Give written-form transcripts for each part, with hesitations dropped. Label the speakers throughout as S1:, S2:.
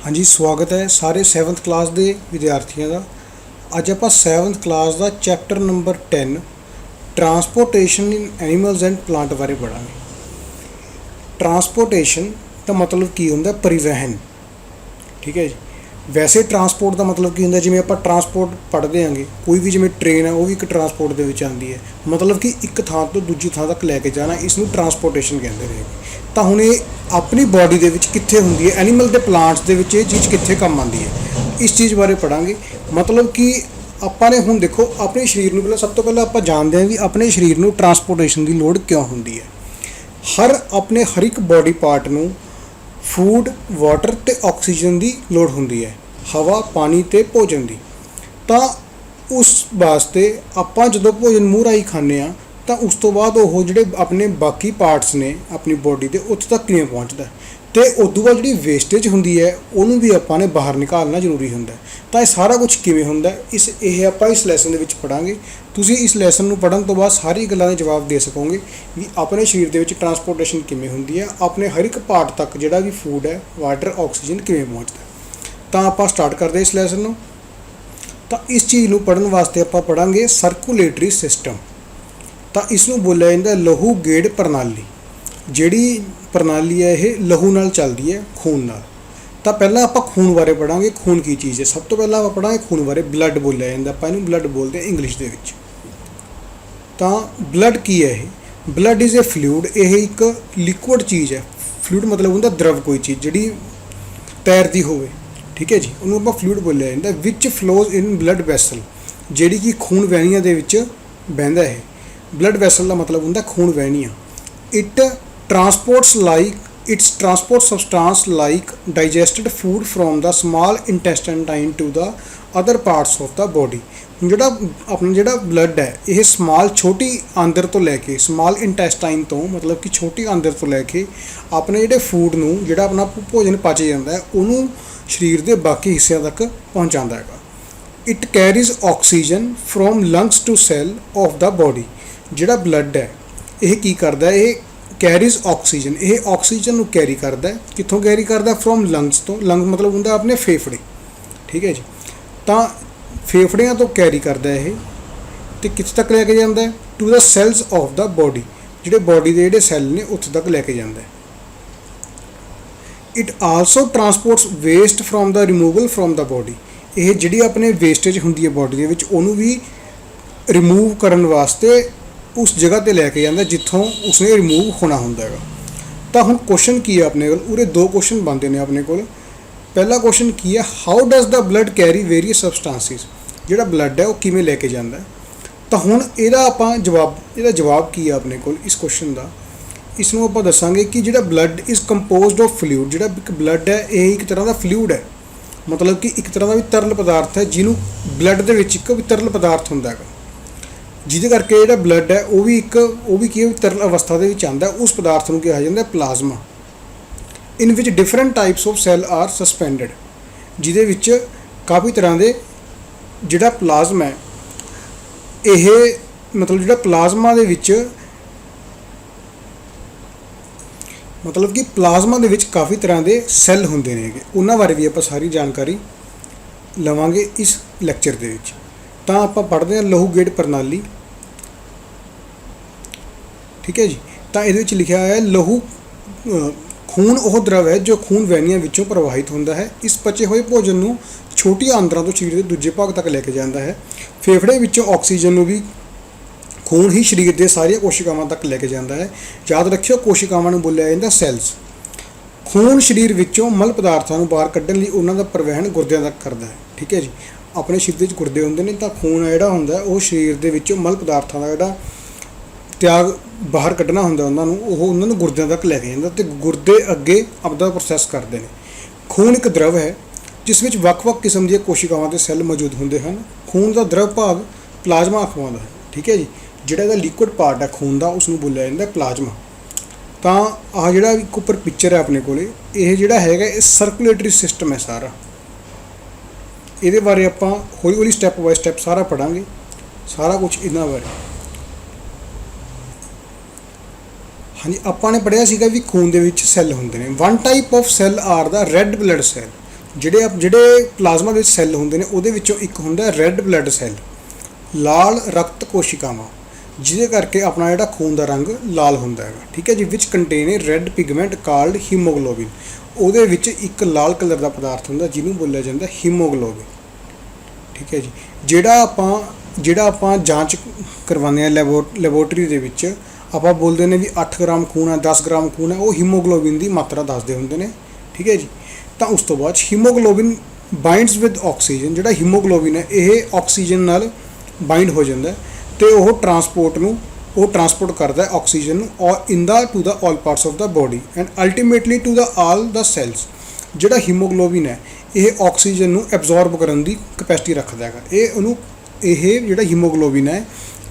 S1: हाँ जी, स्वागत है सारे 7th क्लास के विद्यार्थियों का। अज आप 7th क्लास का chapter number 10 transportation in animals and plant बारे पढ़ांगे। ट्रांसपोर्टेशन का मतलब की होंदा परिवहन, ठीक है जी। वैसे ट्रांसपोर्ट का मतलब की होंदा जिवें आप ट्रांसपोर्ट पढ़ते हैं, कोई भी जिवें ट्रेन है वो भी एक ट्रांसपोर्ट के विच आती है, मतलब कि एक थां तो दूजी थां तक लैके जाना, इसनूं ट्रांसपोर्टेशन कहते हैं। तो हुण ये अपनी बॉडी दे विच कित्थे हुंदी है, एनीमल ते प्लांट्स दे विच ये चीज़ कित्थे काम आती है, इस चीज़ बारे पढ़ांगे। मतलब कि आपां ने हुण देखो अपने शरीर नूं, सब तो पहले आपां जानते हैं भी अपने शरीर नूं ट्रांसपोर्टेशन की लोड़ क्यों हुंदी है। हर एक बॉडी पार्ट नूं फूड, वाटर ते ऑक्सीजन की लोड़ हुंदी है, हवा, पानी ते भोजन की। तो उस वास्ते आपां जदों भोजन मूँह राही खाने आ तो उस तो बाद वो जिहड़े अपने बाकी पार्ट्स ने अपनी बॉडी के उत्थे तक किवें पहुँचदा है, तो उदों बाद जिहड़ी वेस्टेज हुंदी है उहनूं भी आपां ने बाहर निकालना जरूरी हुंदा है। तो ये सारा कुछ किवें हुंदा है ये आपां इस लैसन दे विच पढ़ांगे। तुसीं इस लैसन नूं पढ़न तो बाद सारी गल्लां दे जवाब दे सकोगे भी अपने शरीर दे विच ट्रांसपोर्टेशन किवें हुंदी है, अपने हर एक पार्ट तक जिहड़ा भी फूड है, वाटर, ऑक्सीजन किवें पहुँचदा है। तो आपां स्टार्ट करदे इस लैसन नूं। तो इस चीज़ नूं पढ़न वास्ते आपां पढ़ांगे सर्कुलेटरी सिस्टम। तो इसनूं बोलिया जांदा लहू गेड़ प्रणाली। जिहड़ी प्रणाली है ये लहू नाल चलदी है, खून नाल। तो पहला आपां खून बारे पढ़ांगे, खून की चीज़ है। सब तो पहला आपां पढ़ांगे खून बारे। ब्लड बोलिया जांदा, आपां इहनूं ब्लड बोलदे हैं इंग्लिश दे विच। तो ब्लड की है ये? Blood is a fluid. यह एक लिक्विड चीज़ है। फ्लूइड मतलब होंदा द्रव, कोई चीज़ जिहड़ी तैरती होवे, ठीक है जी, उन्होंने आपां फ्लूइड बोलिया जांदा। Which flows in blood vessel, जिहड़ी कि खून वहनियां दे विच बहंदा है। ब्लड वैसल का मतलब होंदा खून वहनियां। It transport substance like digested food from the small intestine to the other parts of the body. जोड़ा अपना जोड़ा ब्लड है ये स्मॉल छोटी आंदर तो लैके, स्मॉल इंटेस्टाइन तो मतलब कि छोटी आंदर तो लैके अपने जोड़े फूड नूं जोड़ा अपना भोजन पच जाता है उन्होंने शरीर के बाकी हिस्सों तक पहुँचाता है। It carries oxygen from lungs to cell of the body. जिहड़ा ब्लड है ये की करता है, ये कैरीज ऑक्सीजन, ये ऑक्सीजन नूं कैरी करता है। कित्थों कैरी करता? फ्रॉम लंग्स तो। लंग मतलब होंदा अपने फेफड़े, ठीक है जी। तो फेफड़ियां तो कैरी करता है ये, तो कित्थे तक लैके जाता है? To the cells of the body. जिहड़े बॉडी के जिहड़े सैल ने उत्थे तक लैके जाता है। It also transports waste from the removal from the body. ये जिहड़ी अपने वेस्टेज हुंदी है बॉडी दे विच उहनूं भी रिमूव करन वास्ते उस जगह पर लैके जाता जिथों उसने रिमूव होना होंदा है। तो हुण क्वेश्चन की है अपने कोल, उरे दो क्वेश्चन बनते हैं अपने कोल। पहला क्वेश्चन की है, how does the blood carry various substances. जिहड़ा ब्लड है वो किवें लैके जाता है। तो हुण इहदा आपां जवाब की है अपने कोल इस क्वेश्चन का। इसनूं आपां दसांगे कि जिहड़ा blood is composed of fluid. जिहड़ा ब्लड है ये एक तरह का फ्लूइड है, मतलब कि एक तरह का भी तरल पदार्थ है जिन्हों ब्लड दे विच एक भी तरल पदार्थ हुंदा है, जिहदे करके जिहड़ा ब्लड है वो भी की तरल अवस्था दे विच आंदा है। उस पदार्थ नूं कहा जाता है plasma. In which different types of cell are suspended. जिहदे विच काफ़ी तरह के जिहड़ा प्लाज्मा है ये मतलब जिहड़ा प्लाज्मा दे विच मतलब कि प्लाज्मा दे विच काफ़ी तरह के सैल हुंदे ने, उन्हां बारे भी आपां सारी जानकारी लवांगे इस लैक्चर दे विच। तो आपां पढ़ते हैं लहू गेड़ प्रणाली, ठीक है जी। तो ये लिखा है लहू खून वह द्रव है जो खून वहनियां विचों प्रवाहित होता है। इस पचे हुए भोजन नूं छोटी आंदरां तो शरीर के दूजे भाग तक लैके जाता है। फेफड़े विचों ऑक्सीजन नूं भी खून ही शरीर के सारिया कोशिकावां तक लैके जाता है। याद रखियो कोशिकावां नूं बोलिया जांदा सैल्स। खून शरीर विचों मल पदार्थां नूं बाहर कड्ढण लई उन्हां दा परिवहन गुरदियां तक करदा है, ठीक है जी। अपने शरीर विच गुरदे हुंदे ने, तो खून जिहड़ा हुंदा है वो शरीर दे विचों मल पदार्थां दा जिहड़ा त्याग बाहर कड्ढना हुंदा उन्होंने गुरदियां तक लैके जांदा ते गुरदे अगे आपदा प्रोसैस करते हैं। खून एक द्रव है जिस विच वक्-वक् किस्म दी कोशिकावां के सैल मौजूद होंदे हैं। खून का द्रव भाग प्लाज्मा अखवांदा है, ठीक है जी। जिहड़ा इहदा लिक्विड पार्ट है खून का उसनूं बोलिया जांदा प्लाज्मा। तो आह जिहड़ा एक उपर पिक्चर है अपने कोले, यह जिहड़ा हैगा ये सर्कुलेटरी सिस्टम है सारा। ये बारे आपां हौली हौली स्टैप बाय स्टैप सारा पढ़ांगे, सारा कुछ इन्हां बारे। हाँ जी, आपां ने पढ़िया सीगा भी खून दे विच सैल हुंदे ने। One type of cell are the red blood cell. ਜਿਹੜੇ ਪਲਾਜ਼ਮਾ ਦੇ ਵਿੱਚ ਸੈੱਲ ਹੁੰਦੇ ਨੇ ਉਹਦੇ ਵਿੱਚੋਂ ਇੱਕ ਹੁੰਦਾ ਰੈੱਡ ਬਲੱਡ ਸੈੱਲ, ਲਾਲ ਰਕਤ ਕੋਸ਼ਿਕਾਵਾਂ, ਜਿਹਦੇ ਕਰਕੇ ਆਪਣਾ ਜਿਹੜਾ ਖੂਨ ਦਾ ਰੰਗ ਲਾਲ ਹੁੰਦਾ ਹੈਗਾ। ਠੀਕ ਹੈ ਜੀ, ਵਿਚ ਕੰਟੇਨ ਏ ਰੈੱਡ ਪਿਗਮੈਂਟ ਕਾਲਡ ਹੀਮੋਗਲੋਬਿਨ। ਉਹਦੇ ਵਿੱਚ ਇੱਕ ਲਾਲ ਕਲਰ ਦਾ ਪਦਾਰਥ ਹੁੰਦਾ ਜਿਹਨੂੰ ਬੋਲਿਆ ਜਾਂਦਾ ਹੀਮੋਗਲੋਬਿਨ। ਠੀਕ ਹੈ ਜੀ, ਜਿਹੜਾ ਆਪਾਂ ਜਾਂਚ ਕਰਵਾਉਂਦੇ ਹਾਂ ਲੈਬੋਰਟਰੀ ਦੇ ਵਿੱਚ, ਆਪਾਂ ਬੋਲਦੇ ਨੇ ਵੀ 8 ਗ੍ਰਾਮ ਖੂਨ ਹੈ, 10 ਗ੍ਰਾਮ ਖੂਨ ਹੈ, ਉਹ ਹੀਮੋਗਲੋਬਿਨ ਦੀ ਮਾਤਰਾ ਦੱਸਦੇ ਹੁੰਦੇ ਨੇ। ਠੀਕ ਹੈ ਜੀ, ਤਾਂ ਉਸ ਤੋਂ ਬਾਅਦ ਹੀਮੋਗਲੋਬਿਨ ਬਾਈਂਡਸ ਵਿਦ ਆਕਸੀਜਨ। ਜਿਹੜਾ ਹੀਮੋਗਲੋਬਿਨ ਹੈ ਇਹ ਆਕਸੀਜਨ ਨਾਲ ਬਾਈਂਡ ਹੋ ਜਾਂਦਾ ਤੇ ਉਹ ਟਰਾਂਸਪੋਰਟ ਕਰਦਾ ਹੈ ਆਕਸੀਜਨ ਨੂੰ to the all parts of the body and ultimately to the all the cells. ਜਿਹੜਾ ਹੀਮੋਗਲੋਬਿਨ ਹੈ ਇਹ ਆਕਸੀਜਨ ਨੂੰ ਐਬਜ਼ੌਰਬ ਕਰਨ ਦੀ ਕਪੈਸਿਟੀ ਰੱਖਦਾ ਹੈਗਾ। ਇਹ ਜਿਹੜਾ ਹੀਮੋਗਲੋਬਿਨ ਹੈ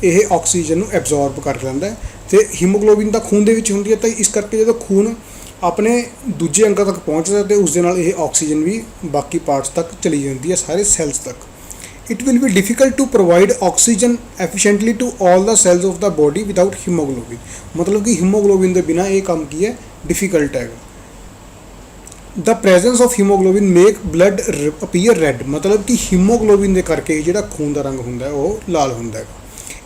S1: ਇਹ ਆਕਸੀਜਨ ਨੂੰ ਐਬਜ਼ੌਰਬ ਕਰ ਲੈਂਦਾ ਤੇ ਹੀਮੋਗਲੋਬਿਨ ਤਾਂ ਖੂਨ ਦੇ ਵਿੱਚ ਹੁੰਦੀ ਹੈ, ਤਾਂ ਇਸ ਕਰਕੇ ਜਦੋਂ ਖੂਨ ਆਪਣੇ ਦੂਜੇ ਅੰਗਾਂ ਤੱਕ ਪਹੁੰਚਦਾ ਤੇ ਉਸ ਦੇ ਨਾਲ ਇਹ ਆਕਸੀਜਨ ਵੀ ਬਾਕੀ ਪਾਰਟਸ ਤੱਕ ਚਲੀ ਜਾਂਦੀ ਹੈ, ਸਾਰੇ ਸੈਲਸ ਤੱਕ। It will be difficult to provide oxygen efficiently to all the cells of the body without hemoglobin। मतलब कि हीमोग्लोबिन ਦੇ ਬਿਨਾ ਇਹ ਕੰਮ ਕੀ ਹੈ, ਡਿਫਿਕਲਟ ਹੈਗਾ। The presence of hemoglobin make blood appear red। मतलब कि ਹੀਮੋਗਲੋਬਿਨ ਦੇ ਕਰਕੇ ਜਿਹੜਾ ਖੂਨ ਦਾ ਰੰਗ ਹੁੰਦਾ ਉਹ ਲਾਲ ਹੁੰਦਾ ਹੈਗਾ।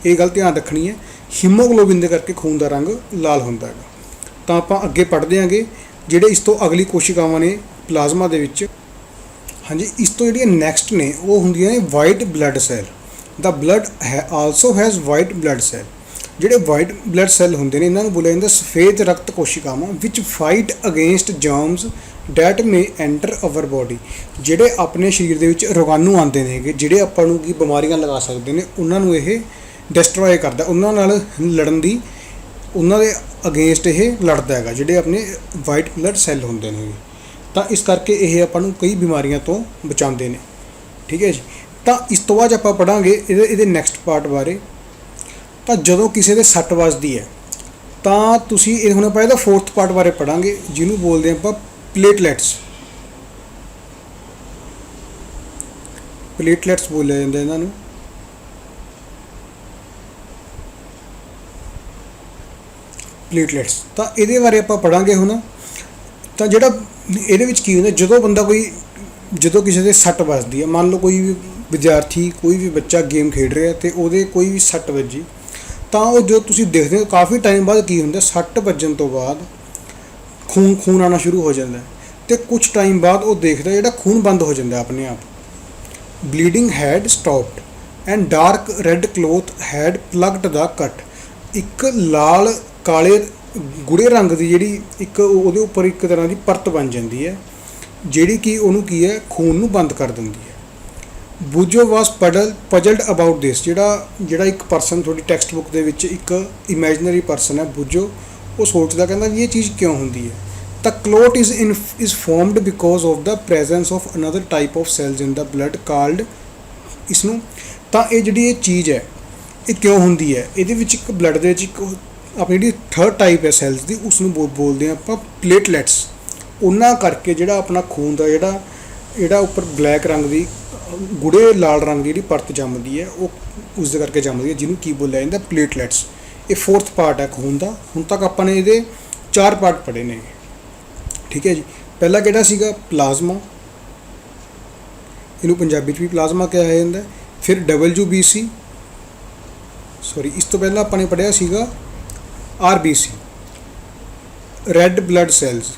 S1: ਇਹ ਗੱਲ ਧਿਆਨ ਰੱਖਣੀ ਹੈ, ਹੀਮੋਗਲੋਬਿਨ ਦੇ ਕਰਕੇ ਖੂਨ ਦਾ ਰੰਗ ਲਾਲ ਹੁੰਦਾ ਹੈਗਾ। ਤਾਂ ਆਪਾਂ ਅੱਗੇ ਪੜ੍ਹਦੇ ਆਂਗੇ ਜਿਹੜੇ ਇਸ ਤੋਂ ਅਗਲੀ ਕੋਸ਼ਿਕਾਵਾਂ ਨੇ ਪਲਾਜ਼ਮਾ ਦੇ ਵਿੱਚ। ਹਾਂਜੀ, ਇਸ ਤੋਂ ਜਿਹੜੀਆਂ ਨੈਕਸਟ ਨੇ ਉਹ ਹੁੰਦੀਆਂ ਨੇ white blood cell. The blood also has white blood cell. ਜਿਹੜੇ ਵਾਈਟ ਬਲੱਡ ਸੈੱਲ ਹੁੰਦੇ ਨੇ ਇਹਨਾਂ ਨੂੰ ਬੋਲਿਆ ਜਾਂਦਾ ਸਫੇਦ ਰਕਤ ਕੋਸ਼ਿਕਾਵਾਂ, which fight against germs that may enter our body. ਜਿਹੜੇ ਆਪਣੇ ਸਰੀਰ ਦੇ ਵਿੱਚ ਰੋਗਾਣੂ ਆਉਂਦੇ ਨੇਗੇ, ਜਿਹੜੇ ਆਪਾਂ ਨੂੰ ਕੀ ਬਿਮਾਰੀਆਂ ਲਗਾ ਸਕਦੇ ਨੇ, ਉਹਨਾਂ ਨੂੰ ਇਹ ਡਿਸਟਰੋਏ ਕਰਦਾ, ਉਹਨਾਂ ਨਾਲ ਲੜਨ ਦੀ, ਉਹਨਾਂ ਦੇ ਅਗੇਂਸਟ ਇਹ ਲੜਦਾ ਹੈਗਾ, ਜਿਹੜੇ ਆਪਣੇ ਵਾਈਟ ਬਲੱਡ ਸੈੱਲ ਹੁੰਦੇ ਨੇ। ਤਾਂ ਇਸ ਕਰਕੇ ਇਹ ਆਪਾਂ ਨੂੰ ਕਈ ਬਿਮਾਰੀਆਂ ਤੋਂ ਬਚਾਉਂਦੇ ਨੇ। ਠੀਕ ਹੈ ਜੀ, ਤਾਂ ਇਸ ਤੋਂ ਬਾਅਦ ਆਪਾਂ ਪੜ੍ਹਾਂਗੇ ਇਹਦੇ ਨੈਕਸਟ ਪਾਰਟ ਬਾਰੇ। ਤਾਂ ਜਦੋਂ ਕਿਸੇ ਦੇ ਸੱਟ ਵੱਜਦੀ ਹੈ ਤਾਂ ਤੁਸੀਂ ਇਹ ਹੁਣ ਆਪਾਂ ਇਹਦਾ 4th ਪਾਰਟ ਬਾਰੇ ਪੜ੍ਹਾਂਗੇ, ਜਿਹਨੂੰ ਬੋਲਦੇ ਆਪਾਂ ਪਲੇਟਲੈਟਸ। ਪਲੇਟਲੈਟਸ ਬੋਲਿਆ ਜਾਂਦਾ ਇਹਨਾਂ ਨੂੰ। ਪਲੇਟਲੈਟਸ, ਤਾਂ ਇਹਦੇ ਬਾਰੇ ਆਪਾਂ ਪੜ੍ਹਾਂਗੇ ਹੁਣ। ਤਾਂ ਜਿਹੜਾ ਇਹਦੇ ਵਿੱਚ ਕੀ ਹੁੰਦਾ, ਜਦੋਂ ਕਿਸੇ ਦੇ ਸੱਟ ਵੱਜਦੀ ਹੈ, ਮੰਨ ਲਓ ਕੋਈ ਵੀ ਵਿਦਿਆਰਥੀ, ਕੋਈ ਵੀ ਬੱਚਾ ਗੇਮ ਖੇਡ ਰਿਹਾ ਤੇ ਉਹਦੇ ਕੋਈ ਵੀ ਸੱਟ ਵੱਜੀ, ਤਾਂ ਉਹ ਜੋ ਤੁਸੀਂ ਦੇਖਦੇ ਹੋ ਕਾਫੀ ਟਾਈਮ ਬਾਅਦ ਕੀ ਹੁੰਦਾ, ਸੱਟ ਵੱਜਣ ਤੋਂ ਬਾਅਦ ਖੂਨ ਆਉਣਾ ਸ਼ੁਰੂ ਹੋ ਜਾਂਦਾ ਤੇ ਕੁਝ ਟਾਈਮ ਬਾਅਦ ਉਹ ਦੇਖਦਾ ਜਿਹੜਾ ਖੂਨ ਬੰਦ ਹੋ ਜਾਂਦਾ ਆਪਣੇ ਆਪ। Bleeding had stopped and dark red clot had plugged the cut. ਇੱਕ ਲਾਲ ਕਾਲੇ ਗੂੜੇ ਰੰਗ ਦੀ ਜਿਹੜੀ ਇੱਕ ਉਹਦੇ ਉੱਪਰ ਇੱਕ ਤਰ੍ਹਾਂ ਦੀ ਪਰਤ ਬਣ ਜਾਂਦੀ ਹੈ, ਜਿਹੜੀ ਕਿ ਉਹਨੂੰ ਕੀ ਹੈ, ਖੂਨ ਨੂੰ ਬੰਦ ਕਰ ਦਿੰਦੀ ਹੈ। ਬੂਜੋ ਵਾਸ ਪਜਲਡ ਅਬਾਊਟ ਦਿਸ। ਜਿਹੜਾ ਇੱਕ ਪਰਸਨ ਤੁਹਾਡੀ ਟੈਕਸਟ ਬੁੱਕ ਦੇ ਵਿੱਚ ਇੱਕ ਇਮੈਜਨਰੀ ਪਰਸਨ ਹੈ ਬੂਜੋ, ਉਹ ਸੋਚਦਾ, ਕਹਿੰਦਾ ਵੀ ਇਹ ਚੀਜ਼ ਕਿਉਂ ਹੁੰਦੀ ਹੈ। ਤਾਂ clot is formed because of the presence of another type of cells in the blood called. ਇਸਨੂੰ ਤਾਂ ਇਹ ਜਿਹੜੀ ਇਹ ਚੀਜ਼ ਹੈ ਇਹ ਕਿਉਂ ਹੁੰਦੀ ਹੈ, ਇਹਦੇ ਵਿੱਚ ਇੱਕ ਬਲੱਡ ਦੇ ਵਿੱਚ ਇੱਕ ਆਪਣੀ ਜਿਹੜੀ 3rd ਟਾਈਪ ਹੈ ਸੈਲਸ ਦੀ, ਉਸ ਨੂੰ ਬੋਲਦੇ ਹਾਂ ਆਪਾਂ ਪਲੇਟਲੈਟਸ। ਉਹਨਾਂ ਕਰਕੇ ਜਿਹੜਾ ਆਪਣਾ ਖੂਨ ਦਾ ਜਿਹੜਾ ਉੱਪਰ ਬਲੈਕ ਰੰਗ ਦੀ ਗੂੜੇ ਲਾਲ ਰੰਗ ਦੀ ਜਿਹੜੀ ਪਰਤ ਜੰਮਦੀ ਹੈ, ਉਹ ਉਸ ਦੇ ਕਰਕੇ ਜੰਮਦੀ ਹੈ, ਜਿਹਨੂੰ ਕੀ ਬੋਲਿਆ ਜਾਂਦਾ, ਪਲੇਟਲੈਟਸ। ਇਹ 4th ਪਾਰਟ ਹੈ ਖੂਨ ਦਾ। ਹੁਣ ਤੱਕ ਆਪਾਂ ਨੇ ਇਹਦੇ 4 ਪਾਰਟ ਪੜ੍ਹੇ ਨੇ। ਠੀਕ ਹੈ ਜੀ, ਪਹਿਲਾ ਕਿਹੜਾ ਸੀਗਾ, ਪਲਾਜ਼ਮਾ। ਇਹਨੂੰ ਪੰਜਾਬੀ 'ਚ ਵੀ ਪਲਾਜ਼ਮਾ ਕਿਹਾ ਜਾਂਦਾ। ਫਿਰ WBC, ਇਸ ਤੋਂ ਪਹਿਲਾਂ ਆਪਾਂ ਨੇ ਪੜ੍ਹਿਆ ਸੀਗਾ RBC, ਰੈੱਡ ਬਲੱਡ ਸੈਲਸ,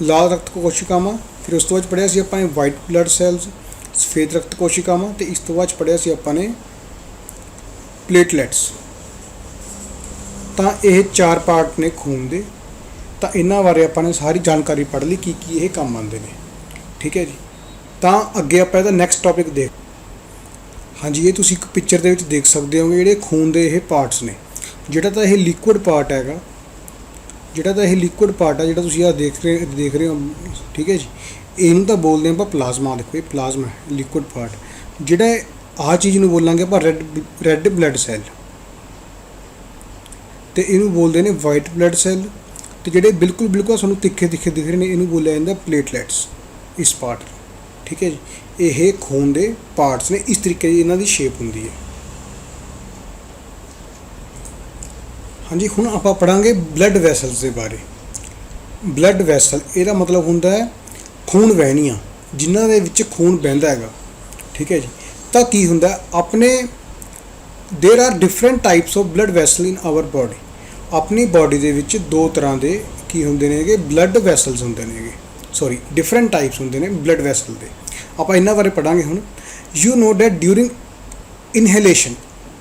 S1: ਲਾਲ ਰਕਤ ਕੋਸ਼ਿਕਾਵਾਂ। ਫਿਰ ਉਸ ਤੋਂ ਬਾਅਦ ਪੜ੍ਹਿਆ ਸੀ ਆਪਾਂ ਨੇ ਵਾਈਟ ਬਲੱਡ ਸੈਲਸ, ਸਫੇਦ ਰਕਤ ਕੋਸ਼ਿਕਾਵਾਂ, ਤੇ ਇਸ ਤੋਂ ਬਾਅਦ ਪੜ੍ਹਿਆ ਸੀ ਆਪਾਂ ਨੇ ਪਲੇਟਲੈਟਸ। ਤਾਂ ਇਹ 4 ਪਾਰਟ ਨੇ ਖੂਨ ਦੇ। ਤਾਂ ਇਹਨਾਂ ਬਾਰੇ ਆਪਾਂ ਨੇ ਸਾਰੀ ਜਾਣਕਾਰੀ ਪੜ੍ਹ ਲਈ, ਕੀ ਇਹ ਕੰਮ ਆਉਂਦੇ ਨੇ। ਠੀਕ ਹੈ ਜੀ, ਤਾਂ ਅੱਗੇ ਆਪਾਂ ਇਹਦਾ ਨੈਕਸਟ ਟੌਪਿਕ ਦੇਖ। ਹਾਂਜੀ, ਇਹ ਤੁਸੀਂ ਇੱਕ ਪਿਕਚਰ ਦੇ ਵਿੱਚ ਦੇਖ ਸਕਦੇ ਹੋਗੇ ਜਿਹੜੇ ਖੂਨ ਦੇ ਇਹ ਪਾਰਟਸ ਨੇ। ਜਿਹੜਾ ਤਾਂ ਇਹ ਲਿਕੁਇਡ ਪਾਰਟ ਹੈਗਾ, ਜਿਹੜਾ ਤੁਸੀਂ ਆਹ ਦੇਖ ਰਹੇ ਹੋ। ਠੀਕ ਹੈ ਜੀ, ਇਹਨੂੰ ਤਾਂ ਬੋਲਦੇ ਆਪਾਂ ਪਲਾਜ਼ਮਾ। ਦੇਖੋ ਇਹ ਪਲਾਜ਼ਮਾ ਲਿਕੁਇਡ ਪਾਰਟ। ਜਿਹੜਾ ਆਹ ਚੀਜ਼ ਨੂੰ ਬੋਲਾਂਗੇ ਆਪਾਂ ਰੈੱਡ ਬਲੱਡ ਸੈੱਲ, ਤੇ ਇਹਨੂੰ ਬੋਲਦੇ ਨੇ ਵਾਈਟ ਬਲੱਡ ਸੈੱਲ। ਤੇ ਜਿਹੜੇ ਬਿਲਕੁਲ ਤੁਹਾਨੂੰ ਤਿੱਖੇ ਦਿਖ ਰਹੇ ਨੇ, ਇਹਨੂੰ ਬੋਲਿਆ ਜਾਂਦਾ ਪਲੇਟਲੈਟਸ, ਇਸ ਪਾਰਟ। ਠੀਕ ਹੈ ਜੀ, ਇਹ ਖੂਨ ਦੇ ਪਾਰਟਸ ਨੇ। ਇਸ ਤਰੀਕੇ ਦੀ ਇਹਨਾਂ ਦੀ ਸ਼ੇਪ ਹੁੰਦੀ ਹੈ। ਹਾਂਜੀ, ਹੁਣ ਆਪਾਂ ਪੜ੍ਹਾਂਗੇ ਬਲੱਡ ਵੈਸਲਸ ਦੇ ਬਾਰੇ। ਬਲੱਡ ਵੈਸਲ ਇਹਦਾ ਮਤਲਬ ਹੁੰਦਾ ਹੈ ਖੂਨ ਵਹਿਣੀਆਂ। ਜਿਨ੍ਹਾਂ ਦੇ ਵਿੱਚ ਖੂਨ ਵਹਿੰਦਾ ਹੈਗਾ, ਠੀਕ ਹੈ ਜੀ। ਤਾਂ ਕੀ ਹੁੰਦਾ ਆਪਣੇ there are different types of blood vessel in our body. अपनी बॉडी ਦੇ ਵਿੱਚ ਦੋ ਤਰ੍ਹਾਂ ਦੇ ਕੀ ਹੁੰਦੇ ਨੇਗੇ ਬਲੱਡ ਵੈਸਲਸ ਹੁੰਦੇ ਨੇਗੇ, ਸੌਰੀ ਡਿਫਰੈਂਟ ਟਾਈਪਸ ਹੁੰਦੇ ਨੇ ਬਲੱਡ ਵੈਸਲ ਦੇ। ਆਪਾਂ ਇਹਨਾਂ ਬਾਰੇ ਪੜਾਂਗੇ ਹੁਣ। You know that during inhalation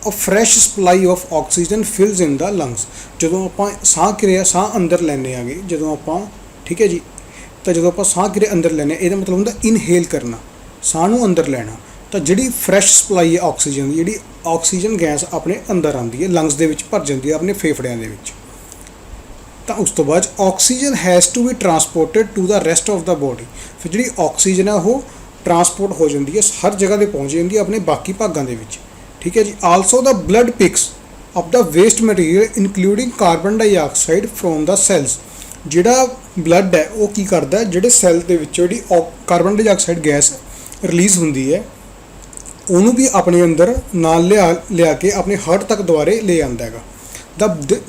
S1: a fresh supply of oxygen fills in the lungs. ਜਦੋਂ ਆਪਾਂ ਸਾਹ ਕਿਰਿਆ ਸਾਹ ਅੰਦਰ ਲੈਂਦੇ ਆਗੇ ਜਦੋਂ ਆਪਾਂ, ਠੀਕ ਹੈ ਜੀ, ਤਾਂ ਜਦੋਂ ਆਪਾਂ ਸਾਹ ਕਿਰਿਆ ਅੰਦਰ ਲੈਂਦੇ ਇਹਦਾ ਮਤਲਬ ਹੁੰਦਾ ਇਨਹੇਲ ਕਰਨਾ, ਸਾਹ ਨੂੰ ਅੰਦਰ ਲੈਣਾ। ਤਾਂ ਜਿਹੜੀ ਫਰੈਸ਼ ਸਪਲਾਈ ਹੈ ਆਕਸੀਜਨ ਦੀ, ਜਿਹੜੀ ਆਕਸੀਜਨ ਗੈਸ ਆਪਣੇ ਅੰਦਰ ਆਉਂਦੀ ਹੈ ਲੰਗਸ ਦੇ ਵਿੱਚ ਭਰ ਜਾਂਦੀ ਹੈ ਆਪਣੇ ਫੇਫੜਿਆਂ ਦੇ ਵਿੱਚ। ਤਾਂ ਉਸ ਤੋਂ ਬਾਅਦ oxygen has to be transported to the rest of the body. ਫਿਰ ਜਿਹੜੀ ਆਕਸੀਜਨ ਹੈ ਉਹ ਟਰਾਂਸਪੋਰਟ ਹੋ ਜਾਂਦੀ ਹੈ, ਹਰ ਜਗ੍ਹਾ 'ਤੇ ਪਹੁੰਚ ਜਾਂਦੀ ਹੈ ਆਪਣੇ ਬਾਕੀ ਭਾਗਾਂ ਦੇ ਵਿੱਚ, ਠੀਕ ਹੈ ਜੀ। Also the blood picks of the waste material including carbon dioxide from the cells. ਜਿਹੜਾ ਬਲੱਡ ਹੈ ਉਹ ਕੀ ਕਰਦਾ, ਜਿਹੜੇ ਸੈੱਲ ਦੇ ਵਿੱਚੋਂ ਜਿਹੜੀ ਕਾਰਬਨ ਡਾਈਆਕਸਾਈਡ ਗੈਸ ਰਿਲੀਜ਼ ਹੁੰਦੀ ਹੈ ਉਹਨੂੰ ਵੀ ਆਪਣੇ ਅੰਦਰ ਨਾਲ ਲਿਆ ਕੇ ਆਪਣੇ ਹਾਰਟ ਤੱਕ ਦੁਬਾਰੇ ਲੈ ਆਉਂਦਾ ਹੈਗਾ।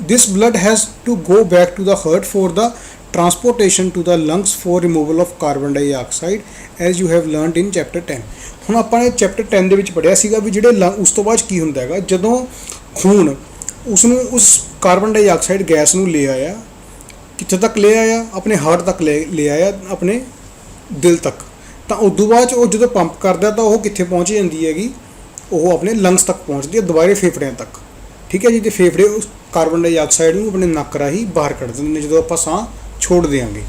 S1: This blood has to go back to the heart for the transportation to the lungs for removal of carbon dioxide as you have learned in chapter 10। ਹੁਣ ਆਪਾਂ ਨੇ ਚੈਪਟਰ 10 ਦੇ ਵਿੱਚ ਪੜ੍ਹਿਆ ਸੀਗਾ ਵੀ ਜਿਹੜੇ ਉਸ ਤੋਂ ਬਾਅਦ ਕੀ ਹੁੰਦਾ ਹੈਗਾ, ਜਦੋਂ ਖੂਨ ਉਸ ਕਾਰਬਨ ਡਾਈਆਕਸਾਈਡ ਗੈਸ ਨੂੰ ਲੈ ਆਇਆ, ਕਿੱਥੇ ਤੱਕ ਲੈ ਆਇਆ, ਆਪਣੇ ਹਾਰਟ ਤੱਕ ਲੈ ਆਇਆ, ਆਪਣੇ ਦਿਲ ਤੱਕ। ਤਾਂ ਉਦੋਂ ਬਾਅਦ ਉਹ ਜਦੋਂ ਪੰਪ ਕਰਦਾ ਤਾਂ ਉਹ ਕਿੱਥੇ ਪਹੁੰਚ ਜਾਂਦੀ ਹੈਗੀ, ਉਹ ਆਪਣੇ ਲੰਗਸ ਤੱਕ ਪਹੁੰਚਦੀ ਹੈ, ਦੁਬਾਰੇ ਫੇਫੜਿਆਂ ਤੱਕ, ਠੀਕ ਹੈ ਜੀ। ਅਤੇ ਫੇਫੜੇ ਉਸ ਕਾਰਬਨ ਡਾਈਆਕਸਾਈਡ ਨੂੰ ਆਪਣੇ ਨੱਕ ਰਾਹੀਂ ਬਾਹਰ ਕੱਢ ਦਿੰਦੇ ਨੇ ਜਦੋਂ ਆਪਾਂ ਸਾਹ ਛੋੜ ਦਿਆਂਗੇ।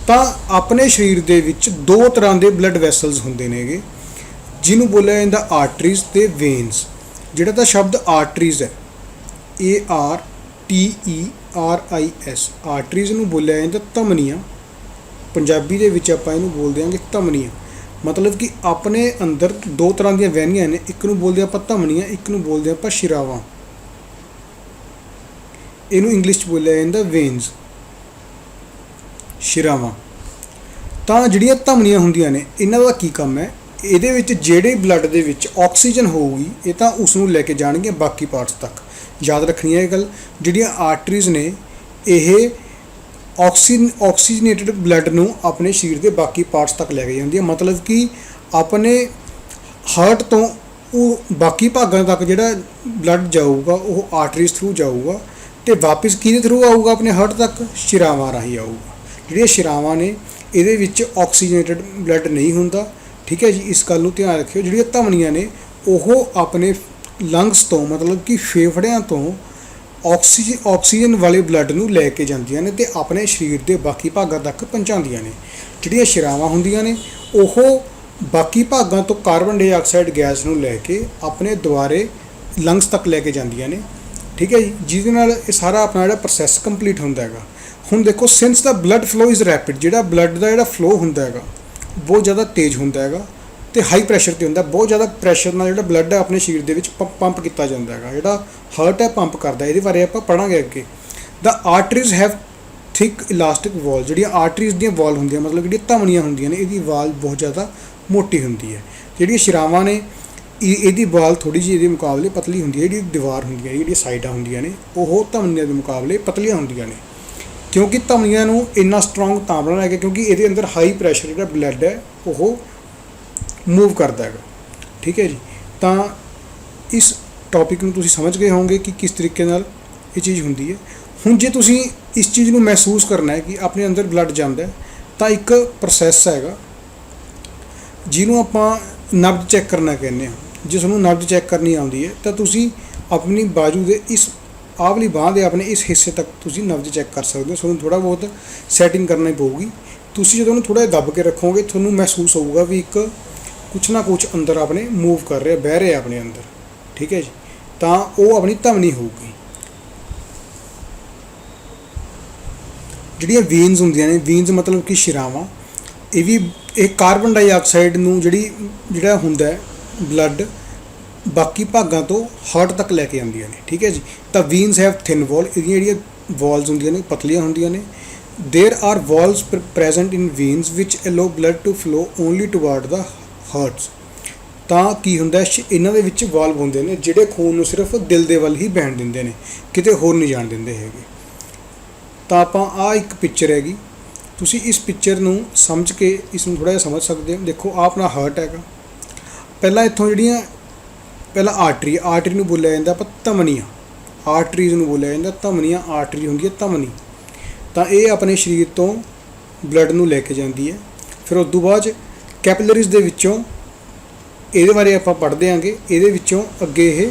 S1: ਤਾਂ ਆਪਣੇ ਸਰੀਰ ਦੇ ਵਿੱਚ ਦੋ ਤਰ੍ਹਾਂ ਦੇ ਬਲੱਡ ਵੈਸਲਸ ਹੁੰਦੇ ਨੇਗੇ, ਜਿਹਨੂੰ ਬੋਲਿਆ ਜਾਂਦਾ ਆਰਟਰੀਜ਼ ਅਤੇ ਵੇਨਸ। ਜਿਹੜਾ ਤਾਂ ਸ਼ਬਦ ਆਰਟਰੀਜ਼ ਹੈ ARTERIS, ਆਰਟਰੀਜ਼ ਨੂੰ ਬੋਲਿਆ ਜਾਂਦਾ ਧਮਨੀਆਂ, ਪੰਜਾਬੀ ਦੇ ਵਿੱਚ ਆਪਾਂ ਇਹਨੂੰ ਬੋਲਦੇ ਹਾਂਗੇ ਧਮਨੀਆਂ। ਮਤਲਬ ਕਿ ਆਪਣੇ ਅੰਦਰ ਦੋ ਤਰ੍ਹਾਂ ਦੀਆਂ ਵਹਿਨੀਆਂ ਨੇ, ਇੱਕ ਨੂੰ ਬੋਲਦੇ ਆਪਾਂ ਧਮਨੀਆਂ, ਇੱਕ ਨੂੰ ਬੋਲਦੇ ਆਪਾਂ ਸ਼ਿਰਾਵਾਂ। ਇਹਨੂੰ ਇੰਗਲਿਸ਼ 'ਚ ਬੋਲਿਆ ਜਾਂਦਾ ਵੇਨਸ, ਸ਼ਿਰਾਵਾਂ। ਤਾਂ ਜਿਹੜੀਆਂ ਧਮਨੀਆਂ ਹੁੰਦੀਆਂ ਨੇ ਇਹਨਾਂ ਦਾ ਕੀ ਕੰਮ ਹੈ, ਇਹਦੇ ਵਿੱਚ ਜਿਹੜੇ ਬਲੱਡ ਦੇ ਵਿੱਚ ਆਕਸੀਜਨ ਹੋਊਗੀ ਇਹ ਤਾਂ ਉਸ ਨੂੰ ਲੈ ਕੇ ਜਾਣਗੀਆਂ ਬਾਕੀ ਪਾਰਟਸ ਤੱਕ। ਯਾਦ ਰੱਖਣੀ ਹੈ ਇਹ ਗੱਲ। ਜਿਹੜੀਆਂ ਆਰਟਰੀਜ਼ ਨੇ ਇਹ ਆਕਸੀਜਨੇਟਡ ਬਲੱਡ ਨੂੰ ਆਪਣੇ ਸਰੀਰ ਦੇ ਬਾਕੀ ਪਾਰਟਸ ਤੱਕ ਲੈ ਕੇ ਜਾਂਦੀਆਂ। ਮਤਲਬ ਕਿ ਆਪਣੇ ਹਾਰਟ ਤੋਂ ਉਹ ਬਾਕੀ ਭਾਗਾਂ ਤੱਕ ਜਿਹੜਾ ਬਲੱਡ ਜਾਊਗਾ ਉਹ ਆਰਟਰੀਜ਼ ਥਰੂ ਜਾਊਗਾ, ਅਤੇ ਵਾਪਸ ਕਿਹਦੇ ਥਰੂ ਆਊਗਾ ਆਪਣੇ ਹਾਰਟ ਤੱਕ, ਸ਼ਿਰਾਵਾਂ ਰਾਹੀਂ ਆਊਗਾ। ਜਿਹੜੀਆਂ ਸ਼ਿਰਾਵਾਂ ਨੇ ਇਹਦੇ ਵਿੱਚ ਆਕਸੀਜਨੇਟਡ ਬਲੱਡ ਨਹੀਂ ਹੁੰਦਾ, ਠੀਕ ਹੈ ਜੀ, ਇਸ ਗੱਲ ਨੂੰ ਧਿਆਨ ਰੱਖਿਓ। ਜਿਹੜੀਆਂ ਧਮਨੀਆਂ ਨੇ ਉਹ ਆਪਣੇ ਲੰਗਸ ਤੋਂ ਮਤਲਬ ਕਿ ਫੇਫੜਿਆਂ ਤੋਂ ਆਕਸੀਜਨ ਵਾਲੇ ਬਲੱਡ ਨੂੰ ਲੈ ਕੇ ਜਾਂਦੀਆਂ ਨੇ ਅਤੇ ਆਪਣੇ ਸਰੀਰ ਦੇ ਬਾਕੀ ਭਾਗਾਂ ਤੱਕ ਪਹੁੰਚਾਉਂਦੀਆਂ ਨੇ। ਜਿਹੜੀਆਂ ਸ਼ਿਰਾਵਾਂ ਹੁੰਦੀਆਂ ਨੇ ਉਹ ਬਾਕੀ ਭਾਗਾਂ ਤੋਂ ਕਾਰਬਨ ਡਾਈਆਕਸਾਈਡ ਗੈਸ ਨੂੰ ਲੈ ਕੇ ਆਪਣੇ ਦੁਆਰੇ ਲੰਗਸ ਤੱਕ ਲੈ ਕੇ ਜਾਂਦੀਆਂ ਨੇ, ਠੀਕ ਹੈ ਜੀ, ਜਿਹਦੇ ਨਾਲ ਇਹ ਸਾਰਾ ਆਪਣਾ ਜਿਹੜਾ ਪ੍ਰੋਸੈਸ ਕੰਪਲੀਟ ਹੁੰਦਾ ਹੈਗਾ। ਹੁਣ ਦੇਖੋ, since the blood flow is rapid, ਜਿਹੜਾ ਬਲੱਡ ਦਾ ਜਿਹੜਾ ਫਲੋ ਹੁੰਦਾ ਹੈਗਾ ਬਹੁਤ ਜ਼ਿਆਦਾ ਤੇਜ਼ ਹੁੰਦਾ ਹੈਗਾ ਅਤੇ ਹਾਈ ਪ੍ਰੈਸ਼ਰ 'ਤੇ ਹੁੰਦਾ। ਬਹੁਤ ਜ਼ਿਆਦਾ ਪ੍ਰੈਸ਼ਰ ਨਾਲ ਜਿਹੜਾ ਬਲੱਡ ਹੈ ਆਪਣੇ ਸਰੀਰ ਦੇ ਵਿੱਚ ਪੰਪ ਕੀਤਾ ਜਾਂਦਾ ਹੈਗਾ, ਜਿਹੜਾ ਹਾਰਟ ਹੈ ਪੰਪ ਕਰਦਾ। ਇਹਦੇ ਬਾਰੇ ਆਪਾਂ ਪੜ੍ਹਾਂਗੇ ਅੱਗੇ। ਦਾ ਆਰਟਰੀਜ਼ ਹੈਵ ਥਿਕ ਇਲਾਸਟਿਕ ਵਾਲ। ਜਿਹੜੀਆਂ ਆਰਟਰੀਜ਼ ਦੀਆਂ ਵਾਲ ਹੁੰਦੀਆਂ ਮਤਲਬ ਜਿਹੜੀਆਂ ਧਮਨੀਆਂ ਹੁੰਦੀਆਂ ਨੇ ਇਹਦੀ ਵਾਲ ਬਹੁਤ ਜ਼ਿਆਦਾ ਮੋਟੀ ਹੁੰਦੀ ਹੈ। ਜਿਹੜੀਆਂ ਸ਼ਿਰਾਵਾਂ ਨੇ ਇਹਦੀ ਵਾਲ ਥੋੜ੍ਹੀ ਜਿਹੀ ਇਹਦੇ ਮੁਕਾਬਲੇ ਪਤਲੀ ਹੁੰਦੀ ਹੈ। ਜਿਹੜੀ ਦੀਵਾਰ ਹੁੰਦੀ ਹੈ, ਜਿਹੜੀਆਂ ਸਾਈਡਾਂ ਹੁੰਦੀਆਂ ਨੇ ਉਹ ਧਮਨੀਆਂ ਦੇ ਮੁਕਾਬਲੇ ਪਤਲੀਆਂ ਹੁੰਦੀਆਂ ਨੇ, ਕਿਉਂਕਿ ਧਮਨੀਆਂ ਨੂੰ ਇੰਨਾ ਸਟਰੋਂਗ ਤਾਂ ਬਣਾਇਆ ਗਿਆ ਕਿਉਂਕਿ ਇਹਦੇ ਅੰਦਰ ਹਾਈ ਪ੍ਰੈਸ਼ਰ ਜਿਹੜਾ ਬਲੱਡ ਹੈ ਉਹ ਮੂਵ ਕਰਦਾ ਹੈਗਾ, ਠੀਕ ਹੈ ਜੀ। ਤਾਂ ਇਸ ਟੌਪਿਕ ਨੂੰ ਤੁਸੀਂ ਸਮਝ ਗਏ ਹੋਵੋਗੇ ਕਿ ਕਿਸ ਤਰੀਕੇ ਨਾਲ ਇਹ ਚੀਜ਼ ਹੁੰਦੀ ਹੈ। ਹੁਣ ਜੇ ਤੁਸੀਂ ਇਸ ਚੀਜ਼ ਨੂੰ ਮਹਿਸੂਸ ਕਰਨਾ ਹੈ ਕਿ ਆਪਣੇ ਅੰਦਰ ਬਲੱਡ ਜਾਂਦਾ ਤਾਂ ਇੱਕ ਪ੍ਰੋਸੈਸ ਹੈਗਾ ਜਿਹਨੂੰ ਆਪਾਂ ਨਬਜ਼ ਚੈੱਕ ਕਰਨਾ ਕਹਿੰਦੇ ਹਾਂ। ਜੇ ਤੁਹਾਨੂੰ ਨਬਜ਼ ਚੈੱਕ ਕਰਨੀ ਆਉਂਦੀ ਹੈ ਤਾਂ ਤੁਸੀਂ ਆਪਣੀ ਬਾਜੂ ਦੇ ਇਸ ਆਹ ਵਾਲੀ ਬਾਂਹ ਦੇ ਆਪਣੇ ਇਸ ਹਿੱਸੇ ਤੱਕ ਤੁਸੀਂ ਨਬਜ਼ ਚੈੱਕ ਕਰ ਸਕਦੇ ਹੋ। ਤੁਹਾਨੂੰ ਥੋੜ੍ਹਾ ਬਹੁਤ ਸੈਟਿੰਗ ਕਰਨੀ ਪਊਗੀ। ਤੁਸੀਂ ਜਦੋਂ ਉਹਨੂੰ ਥੋੜ੍ਹਾ ਜਿਹਾ ਦੱਬ ਕੇ ਰੱਖੋਗੇ ਤੁਹਾਨੂੰ ਮਹਿਸੂਸ ਹੋਊਗਾ ਵੀ ਇੱਕ ਕੁਛ ਨਾ ਕੁਛ ਅੰਦਰ ਆਪਣੇ ਮੂਵ ਕਰ ਰਿਹਾ, ਬਹਿ ਰਿਹਾ ਆਪਣੇ ਅੰਦਰ, ਠੀਕ ਹੈ ਜੀ। ਤਾਂ ਉਹ ਆਪਣੀ ਧਮਨੀ ਹੋਊਗੀ। ਜਿਹੜੀਆਂ ਵੇਨਸ ਹੁੰਦੀਆਂ ਨੇ, ਵੇਨਸ ਮਤਲਬ ਕਿ ਸ਼ਿਰਾਵਾਂ, ਇਹ ਕਾਰਬਨ ਡਾਈਆਕਸਾਈਡ ਨੂੰ ਜਿਹੜਾ ਹੁੰਦਾ ਹੈ ਬਲੱਡ ਬਾਕੀ ਭਾਗਾਂ ਤੋਂ ਹਾਰਟ ਤੱਕ ਲੈ ਕੇ ਆਉਂਦੀਆਂ ਨੇ, ਠੀਕ ਹੈ ਜੀ। ਤਾਂ ਵੇਨਸ ਹੈਵ ਥਿਨ ਵਾਲ, ਇਹਦੀਆਂ ਜਿਹੜੀਆਂ ਵਾਲਸ ਹੁੰਦੀਆਂ ਨੇ ਪਤਲੀਆਂ ਹੁੰਦੀਆਂ ਨੇ। There are valves present in veins which allow blood to flow only toward the hearts. ਤਾਂ ਕੀ ਹੁੰਦਾ, ਇਹਨਾਂ ਦੇ ਵਿੱਚ ਵਾਲਵ ਹੁੰਦੇ ਨੇ ਜਿਹੜੇ ਖੂਨ ਨੂੰ ਸਿਰਫ ਦਿਲ ਦੇ ਵੱਲ ਹੀ ਬਹਿਣ ਦਿੰਦੇ ਨੇ, ਕਿਤੇ ਹੋਰ ਨਹੀਂ ਜਾਣ ਦਿੰਦੇ ਹੈਗੇ। ਤਾਂ ਆਪਾਂ ਆਹ ਇੱਕ ਪਿਕਚਰ ਹੈਗੀ, ਤੁਸੀਂ ਇਸ ਪਿਕਚਰ ਨੂੰ ਸਮਝ ਕੇ ਇਸ ਨੂੰ ਥੋੜ੍ਹਾ ਜਿਹਾ ਸਮਝ ਸਕਦੇ ਹੋ। ਦੇਖੋ ਆਹ ਆਪਣਾ ਹਾਰਟ ਹੈਗਾ, ਪਹਿਲਾਂ ਇੱਥੋਂ ਜਿਹੜੀਆਂ ਪਹਿਲਾਂ ਆਰਟਰੀ ਨੂੰ ਬੋਲਿਆ ਜਾਂਦਾ ਆਪਾਂ ਧਮਨੀਆਂ, ਆਰਟਰੀਜ਼ ਨੂੰ ਬੋਲਿਆ ਜਾਂਦਾ ਧਮਨੀਆਂ, ਆਰਟਰੀ ਹੁੰਦੀ ਹੈ ਧਮਨੀ। ਤਾਂ ਇਹ ਆਪਣੇ ਸਰੀਰ ਤੋਂ ਬਲੱਡ ਨੂੰ ਲੈ ਕੇ ਜਾਂਦੀ ਹੈ। ਫਿਰ ਉਸ ਤੋਂ ਬਾਅਦ ਕੈਪਿਲਰੀਜ਼ ਦੇ ਵਿੱਚੋਂ ਇਹਦੇ ਬਾਰੇ ਆਪਾਂ ਪੜ੍ਹਦੇ ਆਂਗੇ, ਇਹਦੇ ਵਿੱਚੋਂ ਅੱਗੇ ਇਹ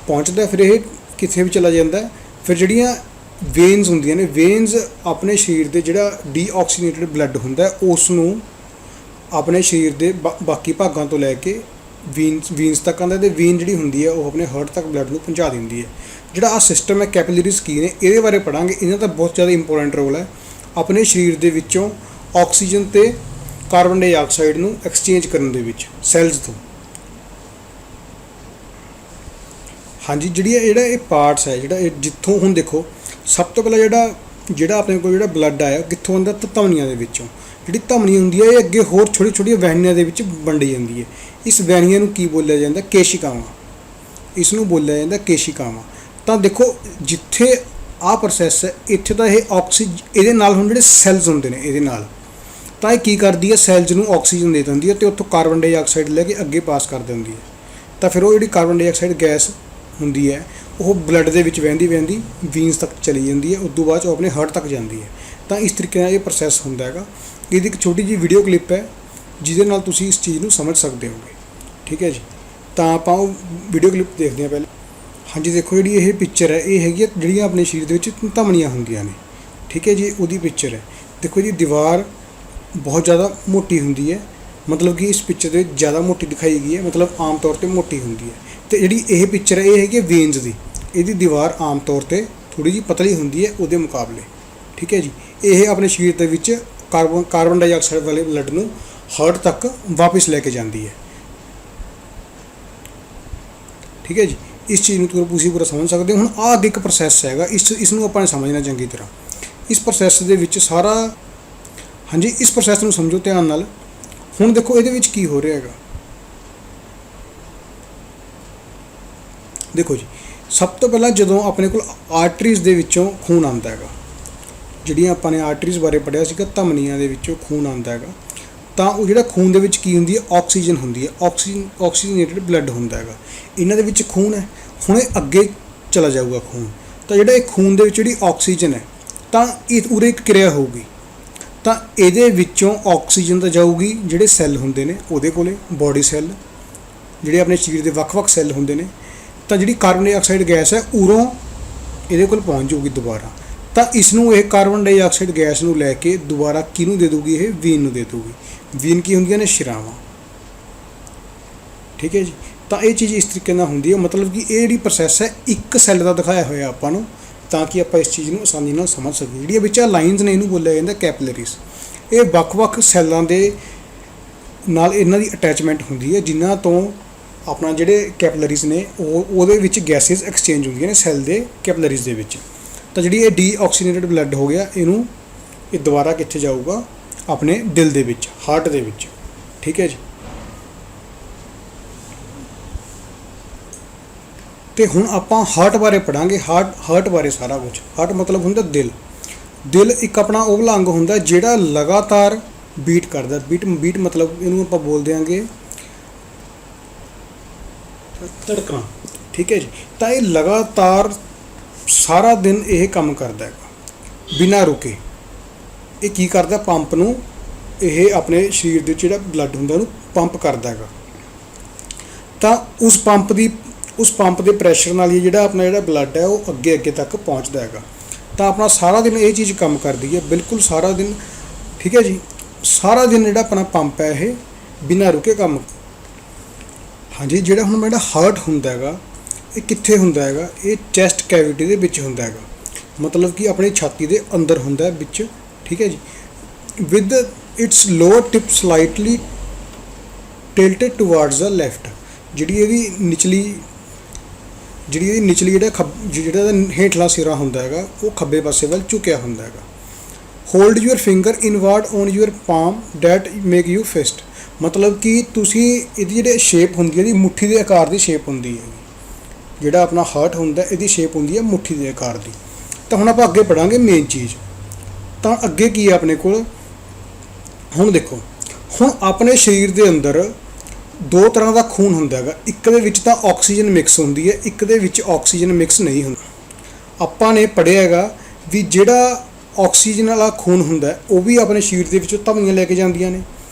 S1: ਪਹੁੰਚਦਾ, ਫਿਰ ਇਹ ਕਿੱਥੇ ਵੀ ਚਲਾ ਜਾਂਦਾ। ਫਿਰ ਜਿਹੜੀਆਂ ਵੇਨਸ ਹੁੰਦੀਆਂ ਨੇ, ਵੇਨਸ ਆਪਣੇ ਸਰੀਰ ਦੇ ਜਿਹੜਾ ਡੀਆਕਸੀਜਨੇਟਡ ਬਲੱਡ ਹੁੰਦਾ ਉਸ ਨੂੰ ਆਪਣੇ ਸਰੀਰ ਦੇ ਬਾਕੀ ਭਾਗਾਂ ਤੋਂ ਲੈ ਕੇ ਵੀਨਸ ਤੱਕ ਆਉਂਦਾ, ਅਤੇ ਵੀਨ ਜਿਹੜੀ ਹੁੰਦੀ ਹੈ ਉਹ ਆਪਣੇ ਹਾਰਟ ਤੱਕ ਬਲੱਡ ਨੂੰ ਪਹੁੰਚਾ ਦਿੰਦੀ ਹੈ। ਜਿਹੜਾ ਆਹ ਸਿਸਟਮ ਹੈ ਕੈਪਿਲਰੀਜ਼ ਕੀ ਨੇ, ਇਹਦੇ ਬਾਰੇ ਪੜ੍ਹਾਂਗੇ। ਇਹਨਾਂ ਦਾ ਬਹੁਤ ਜ਼ਿਆਦਾ ਇੰਪੋਰਟੈਂਟ ਰੋਲ ਹੈ ਆਪਣੇ ਸਰੀਰ ਦੇ ਵਿੱਚੋਂ ਆਕਸੀਜਨ ਅਤੇ ਕਾਰਬਨ ਡਾਈਆਕਸਾਈਡ ਨੂੰ ਐਕਸਚੇਂਜ ਕਰਨ ਦੇ ਵਿੱਚ ਸੈਲਜ਼ ਤੋਂ। ਹਾਂਜੀ, ਜਿਹੜਾ ਇਹ ਪਾਰਟਸ ਹੈ, ਜਿਹੜਾ ਇਹ ਜਿੱਥੋਂ ਹੁਣ ਦੇਖੋ ਸਭ ਤੋਂ ਪਹਿਲਾਂ ਜਿਹੜਾ ਆਪਣੇ ਕੋਲ ਜਿਹੜਾ ਬਲੱਡ ਆਇਆ ਕਿੱਥੋਂ ਆਉਂਦਾ, ਧਮਨੀਆਂ ਦੇ ਵਿੱਚੋਂ। ਜਿਹੜੀ ਧਮਨੀ ਹੁੰਦੀ ਹੈ ਇਹ ਅੱਗੇ ਹੋਰ ਛੋਟੀਆਂ ਵਹਿਣੀਆਂ ਦੇ ਵਿੱਚ ਵੰਡੀ ਜਾਂਦੀ ਹੈ। ਇਸ ਵਹਿਣੀਆਂ ਨੂੰ ਕੀ ਬੋਲਿਆ ਜਾਂਦਾ, ਕੇਸ਼ਿਕਾਵਾਂ। ਇਸ ਨੂੰ ਬੋਲਿਆ ਜਾਂਦਾ ਕੇਸ਼ਿਕਾਵਾਂ। ਤਾਂ ਦੇਖੋ ਜਿੱਥੇ ਆਹ ਪ੍ਰੋਸੈਸ ਹੈ, ਇੱਥੇ ਤਾਂ ਇਹ ਇਹਦੇ ਨਾਲ ਹੁਣ ਜਿਹੜੇ ਸੈਲਜ਼ ਹੁੰਦੇ ਨੇ ਇਹਦੇ ਨਾਲ, ਤਾਂ ਇਹ ਕੀ ਕਰਦੀ ਹੈ, ਸੈਲਜ਼ ਨੂੰ ਆਕਸੀਜਨ ਦੇ ਦਿੰਦੀ ਹੈ ਅਤੇ ਉੱਥੋਂ ਕਾਰਬਨ ਡਾਈਆਕਸਾਈਡ ਲੈ ਕੇ ਅੱਗੇ ਪਾਸ ਕਰ ਦਿੰਦੀ ਹੈ। ਤਾਂ ਫਿਰ ਉਹ ਜਿਹੜੀ ਕਾਰਬਨ ਡਾਈਆਕਸਾਈਡ ਗੈਸ ਹੁੰਦੀ ਹੈ ਉਹ ਬਲੱਡ ਦੇ ਵਿੱਚ ਵਹਿੰਦੀ ਵੀਨਸ ਤੱਕ ਚਲੀ ਜਾਂਦੀ ਹੈ, ਉਸ ਤੋਂ ਬਾਅਦ ਉਹ ਆਪਣੇ ਹਾਰਟ ਤੱਕ ਜਾਂਦੀ ਹੈ। ਤਾਂ ਇਸ ਤਰੀਕੇ ਨਾਲ ਇਹ ਪ੍ਰੋਸੈਸ ਹੁੰਦਾ ਹੈਗਾ। ਇਹਦੀ ਇੱਕ ਛੋਟੀ ਜਿਹੀ ਵੀਡੀਓ ਕਲਿੱਪ ਹੈ ਜਿਹਦੇ ਨਾਲ ਤੁਸੀਂ ਇਸ ਚੀਜ਼ ਨੂੰ ਸਮਝ ਸਕਦੇ ਹੋਗੇ। ਠੀਕ ਹੈ ਜੀ, ਤਾਂ ਆਪਾਂ ਉਹ ਵੀਡੀਓ ਕਲਿੱਪ ਦੇਖਦੇ ਹਾਂ ਪਹਿਲਾਂ। ਹਾਂਜੀ, ਦੇਖੋ ਜਿਹੜੀ ਇਹ ਪਿਕਚਰ ਹੈ ਇਹ ਹੈਗੀ ਜਿਹੜੀਆਂ ਆਪਣੇ ਸਰੀਰ ਦੇ ਵਿੱਚ ਧਮਨੀਆਂ ਹੁੰਦੀਆਂ ਨੇ। ਠੀਕ ਹੈ ਜੀ, ਉਹਦੀ ਪਿਕਚਰ ਹੈ। ਦੇਖੋ ਜੀ ਦੀਵਾਰ ਬਹੁਤ ਜ਼ਿਆਦਾ ਮੋਟੀ ਹੁੰਦੀ ਹੈ, ਮਤਲਬ ਕਿ ਇਸ ਪਿਕਚਰ ਦੇ ਵਿੱਚ ਜ਼ਿਆਦਾ ਮੋਟੀ ਦਿਖਾਈ ਗਈ ਹੈ, ਮਤਲਬ ਆਮ ਤੌਰ 'ਤੇ ਮੋਟੀ ਹੁੰਦੀ ਹੈ। ਅਤੇ ਜਿਹੜੀ ਇਹ ਪਿਕਚਰ ਹੈ ਇਹ ਹੈਗੀ ਵੇਨਸ ਦੀ, ਇਹਦੀ ਦੀਵਾਰ ਆਮ ਤੌਰ 'ਤੇ ਥੋੜ੍ਹੀ ਜਿਹੀ ਪਤਲੀ ਹੁੰਦੀ ਹੈ ਉਹਦੇ ਮੁਕਾਬਲੇ। ਠੀਕ ਹੈ ਜੀ, ਇਹ ਆਪਣੇ ਸਰੀਰ ਦੇ ਵਿੱਚ ਕਾਰਬਨ ਡਾਈਆਕਸਾਈਡ ਵਾਲੇ ਬਲੱਡ ਨੂੰ ਹਾਰਟ ਤੱਕ ਵਾਪਸ ਲੈ ਕੇ ਜਾਂਦੀ ਹੈ। ਠੀਕ ਹੈ ਜੀ, ਇਸ ਚੀਜ਼ ਨੂੰ ਤੁਸੀਂ ਪੂਰਾ ਸਮਝ ਸਕਦੇ ਹੋ। ਹੁਣ ਆਹ ਅੱਗੇ ਇੱਕ ਪ੍ਰੋਸੈਸ ਹੈਗਾ, ਇਸ ਨੂੰ ਆਪਾਂ ਨੇ ਸਮਝਣਾ ਚੰਗੀ ਤਰ੍ਹਾਂ। ਇਸ ਪ੍ਰੋਸੈਸ ਦੇ ਵਿੱਚ ਹਾਂਜੀ, ਇਸ ਪ੍ਰੋਸੈਸ ਨੂੰ ਸਮਝੋ ਧਿਆਨ ਨਾਲ। ਹੁਣ ਦੇਖੋ ਇਹਦੇ ਵਿੱਚ ਕੀ ਹੋ ਰਿਹਾ ਹੈਗਾ। ਦੇਖੋ ਜੀ, ਸਭ ਤੋਂ ਪਹਿਲਾਂ ਜਦੋਂ ਆਪਣੇ ਕੋਲ ਆਰਟਰੀਜ਼ ਦੇ ਵਿੱਚੋਂ ਖੂਨ ਆਉਂਦਾ ਹੈਗਾ, ਜਿਹੜੀਆਂ ਆਪਾਂ ਨੇ ਆਰਟਰੀਜ਼ ਬਾਰੇ ਪੜ੍ਹਿਆ ਸੀਗਾ, ਧਮਨੀਆਂ ਦੇ ਵਿੱਚੋਂ ਖੂਨ ਆਉਂਦਾ ਹੈਗਾ, ਤਾਂ ਉਹ ਜਿਹੜਾ ਖੂਨ ਦੇ ਵਿੱਚ ਕੀ ਹੁੰਦੀ ਹੈ, ਆਕਸੀਜਨ ਹੁੰਦੀ ਹੈ, ਆਕਸੀਜਨੇਟਡ ਬਲੱਡ ਹੁੰਦਾ ਹੈਗਾ। ਇਹਨਾਂ ਦੇ ਵਿੱਚ ਖੂਨ ਹੈ, ਹੁਣ ਇਹ ਅੱਗੇ ਚਲਾ ਜਾਊਗਾ ਖੂਨ। ਤਾਂ ਜਿਹੜਾ ਇਹ ਖੂਨ ਦੇ ਵਿੱਚ ਜਿਹੜੀ ਆਕਸੀਜਨ ਹੈ, ਤਾਂ ਇਹ ਉਰੇ ਇੱਕ ਕਿਰਿਆ ਹੋਊਗੀ, ਤਾਂ ਇਹਦੇ ਵਿੱਚੋਂ ਆਕਸੀਜਨ ਤਾਂ ਜਾਊਗੀ ਜਿਹੜੇ ਸੈੱਲ ਹੁੰਦੇ ਨੇ ਉਹਦੇ ਕੋਲੇ, ਬਾਡੀ ਸੈੱਲ ਜਿਹੜੇ ਆਪਣੇ ਸਰੀਰ ਦੇ ਵੱਖ-ਵੱਖ ਸੈੱਲ ਹੁੰਦੇ ਨੇ। ਤਾਂ ਜਿਹੜੀ ਕਾਰਬਨ ਡਾਈਆਕਸਾਈਡ ਗੈਸ ਹੈ ਉਰੋਂ ਇਹਦੇ ਕੋਲ ਪਹੁੰਚ ਜਾਊਗੀ ਦੁਬਾਰਾ। ਤਾਂ ਇਸ ਨੂੰ ਇਹ ਕਾਰਬਨ ਡਾਈਆਕਸਾਈਡ ਗੈਸ ਨੂੰ ਲੈ ਕੇ ਦੁਬਾਰਾ ਕਿਹਨੂੰ ਦੇ ਦੂਗੀ, ਇਹ ਵੀਨ ਨੂੰ ਦੇ ਦੂਗੀ। ਵੀਨ ਕੀ ਹੁੰਦੀਆਂ ਨੇ, ਸ਼ਿਰਾਵਾਂ। ਠੀਕ ਹੈ ਜੀ, ਤਾਂ ਇਹ ਚੀਜ਼ ਇਸ ਤਰੀਕੇ ਨਾਲ ਹੁੰਦੀ ਹੈ। ਮਤਲਬ ਕਿ ਇਹ ਜਿਹੜੀ ਪ੍ਰੋਸੈਸ ਹੈ ਇੱਕ ਸੈੱਲ ਦਾ ਦਿਖਾਇਆ ਹੋਇਆ ਆਪਾਂ ਨੂੰ, ਤਾਂ ਕਿ ਆਪਾਂ ਇਸ ਚੀਜ਼ ਨੂੰ ਆਸਾਨੀ ਨਾਲ ਸਮਝ ਸਕੀਏ। ਜਿਹੜੀਆਂ ਵਿੱਚ ਲਾਈਨਸ ਨੇ ਇਹਨੂੰ ਬੋਲਿਆ ਜਾਂਦਾ ਕੈਪਿਲਰੀਜ਼। ਇਹ ਵੱਖ-ਵੱਖ ਸੈੱਲਾਂ ਦੇ ਨਾਲ ਇਹਨਾਂ ਦੀ ਅਟੈਚਮੈਂਟ ਹੁੰਦੀ ਹੈ, ਜਿਨ੍ਹਾਂ ਤੋਂ ਆਪਣਾ ਜਿਹੜੇ ਕੈਪਿਲਰੀਜ਼ ਨੇ ਉਹਦੇ ਵਿੱਚ ਗੈਸਿਸ ਐਕਸਚੇਂਜ ਹੁੰਦੀਆਂ ਨੇ ਸੈੱਲ ਦੇ ਕੈਪਿਲਰੀਜ਼ ਦੇ ਵਿੱਚ। ਤਾਂ ਜਿਹੜੀ ਇਹ ਡੀਆਕਸੀਜਨੇਟਡ ਬਲੱਡ ਹੋ ਗਿਆ, ਇਹ ਦੁਬਾਰਾ ਕਿੱਥੇ ਜਾਊਗਾ, ਆਪਣੇ ਦਿਲ ਦੇ ਵਿੱਚ, ਹਾਰਟ ਦੇ ਵਿੱਚ। ਠੀਕ ਹੈ ਜੀ, ਤੇ ਹੁਣ ਆਪਾਂ ਹਾਰਟ ਬਾਰੇ ਪੜ੍ਹਾਂਗੇ। ਹਾਰਟ ਬਾਰੇ ਸਾਰਾ ਕੁਝ। ਹਾਰਟ ਮਤਲਬ ਹੁੰਦਾ ਦਿਲ ਇੱਕ ਆਪਣਾ ਉਹ ਵਾਲਾ ਅੰਗ ਹੁੰਦਾ ਜਿਹੜਾ ਲਗਾਤਾਰ ਬੀਟ ਕਰਦਾ। ਬੀਟ ਮਤਲਬ ਇਹਨੂੰ ਆਪਾਂ ਬੋਲ ਦਿਆਂਗੇ ਧੜਕਣਾ। ਠੀਕ ਹੈ ਜੀ, ਤਾਂ ਇਹ ਲਗਾਤਾਰ ਸਾਰਾ ਦਿਨ ਇਹ ਕੰਮ ਕਰਦਾ ਹੈਗਾ ਬਿਨਾਂ ਰੁਕੇ। ਇਹ ਕੀ ਕਰਦਾ, ਪੰਪ ਨੂੰ, ਇਹ ਆਪਣੇ ਸਰੀਰ ਦੇ ਜਿਹੜਾ ਬਲੱਡ ਹੁੰਦਾ ਉਹਨੂੰ ਪੰਪ ਕਰਦਾ ਹੈਗਾ। ਤਾਂ ਉਸ ਪੰਪ ਦੇ ਪ੍ਰੈਸ਼ਰ ਨਾਲ ਹੀ ਜਿਹੜਾ ਆਪਣਾ ਬਲੱਡ ਹੈ ਉਹ ਅੱਗੇ ਤੱਕ ਪਹੁੰਚਦਾ ਹੈਗਾ। ਤਾਂ ਆਪਣਾ ਸਾਰਾ ਦਿਨ ਇਹ ਚੀਜ਼ ਕੰਮ ਕਰਦੀ ਹੈ, ਬਿਲਕੁਲ ਸਾਰਾ ਦਿਨ। ਠੀਕ ਹੈ ਜੀ, ਸਾਰਾ ਦਿਨ ਜਿਹੜਾ ਆਪਣਾ ਪੰਪ ਹੈ ਇਹ ਬਿਨਾਂ ਰੁਕੇ ਕੰਮ। ਹਾਂਜੀ, ਜਿਹੜਾ ਹੁਣ ਮੇਰਾ ਹਾਰਟ ਹੁੰਦਾ ਹੈਗਾ ਇਹ ਕਿੱਥੇ ਹੁੰਦਾ ਹੈਗਾ, ਇਹ ਚੈਸਟ ਕੈਵਿਟੀ ਦੇ ਵਿੱਚ ਹੁੰਦਾ ਹੈਗਾ, ਮਤਲਬ ਕਿ ਆਪਣੀ ਛਾਤੀ ਦੇ ਅੰਦਰ ਹੁੰਦਾ ਵਿੱਚ। ਠੀਕ ਹੈ ਜੀ, with its lower tip slightly tilted towards the left. ਜਿਹੜੀ ਇਹਦੀ ਨਿਚਲੀ ਜਿਹੜਾ ਹੇਠਲਾ ਸਿਰਾ ਹੁੰਦਾ ਹੈਗਾ ਉਹ ਖੱਬੇ ਪਾਸੇ ਵੱਲ ਝੁਕਿਆ ਹੁੰਦਾ ਹੈਗਾ। Hold your finger inward on your palm that make you fist. ਮਤਲਬ ਕਿ ਤੁਸੀਂ ਇਹਦੀ ਜਿਹੜੀ ਸ਼ੇਪ ਹੁੰਦੀ ਹੈ, ਇਹਦੀ ਮੁੱਠੀ ਦੇ ਆਕਾਰ ਦੀ ਸ਼ੇਪ ਹੁੰਦੀ ਹੈ। ਜਿਹੜਾ ਆਪਣਾ ਹਾਰਟ ਹੁੰਦਾ ਇਹਦੀ ਸ਼ੇਪ ਹੁੰਦੀ ਹੈ ਮੁੱਠੀ ਦੇ ਆਕਾਰ ਦੀ। ਤਾਂ ਹੁਣ ਆਪਾਂ ਅੱਗੇ ਪੜਾਂਗੇ ਮੇਨ ਚੀਜ਼। ਤਾਂ ਅੱਗੇ ਕੀ ਹੈ ਆਪਣੇ ਕੋਲ, ਹੁਣ ਦੇਖੋ, ਹੁਣ ਆਪਣੇ ਸਰੀਰ ਦੇ ਅੰਦਰ ਦੋ ਤਰ੍ਹਾਂ ਦਾ ਖੂਨ ਹੁੰਦਾ ਹੈਗਾ, ਇੱਕ ਦੇ ਵਿੱਚ ਤਾਂ ਆਕਸੀਜਨ ਮਿਕਸ ਹੁੰਦੀ ਹੈ, ਇੱਕ ਦੇ ਵਿੱਚ ਆਕਸੀਜਨ ਮਿਕਸ ਨਹੀਂ ਹੁੰਦਾ। ਆਪਾਂ ਨੇ ਪੜ੍ਹਿਆ ਹੈਗਾ ਵੀ ਜਿਹੜਾ ਆਕਸੀਜਨ ਵਾਲਾ ਖੂਨ ਹੁੰਦਾ ਉਹ ਵੀ ਆਪਣੇ ਸਰੀਰ ਦੇ ਵਿੱਚੋਂ ਧਮਨੀਆਂ ਲੈ ਕੇ ਜਾਂਦੀਆਂ ਨੇ,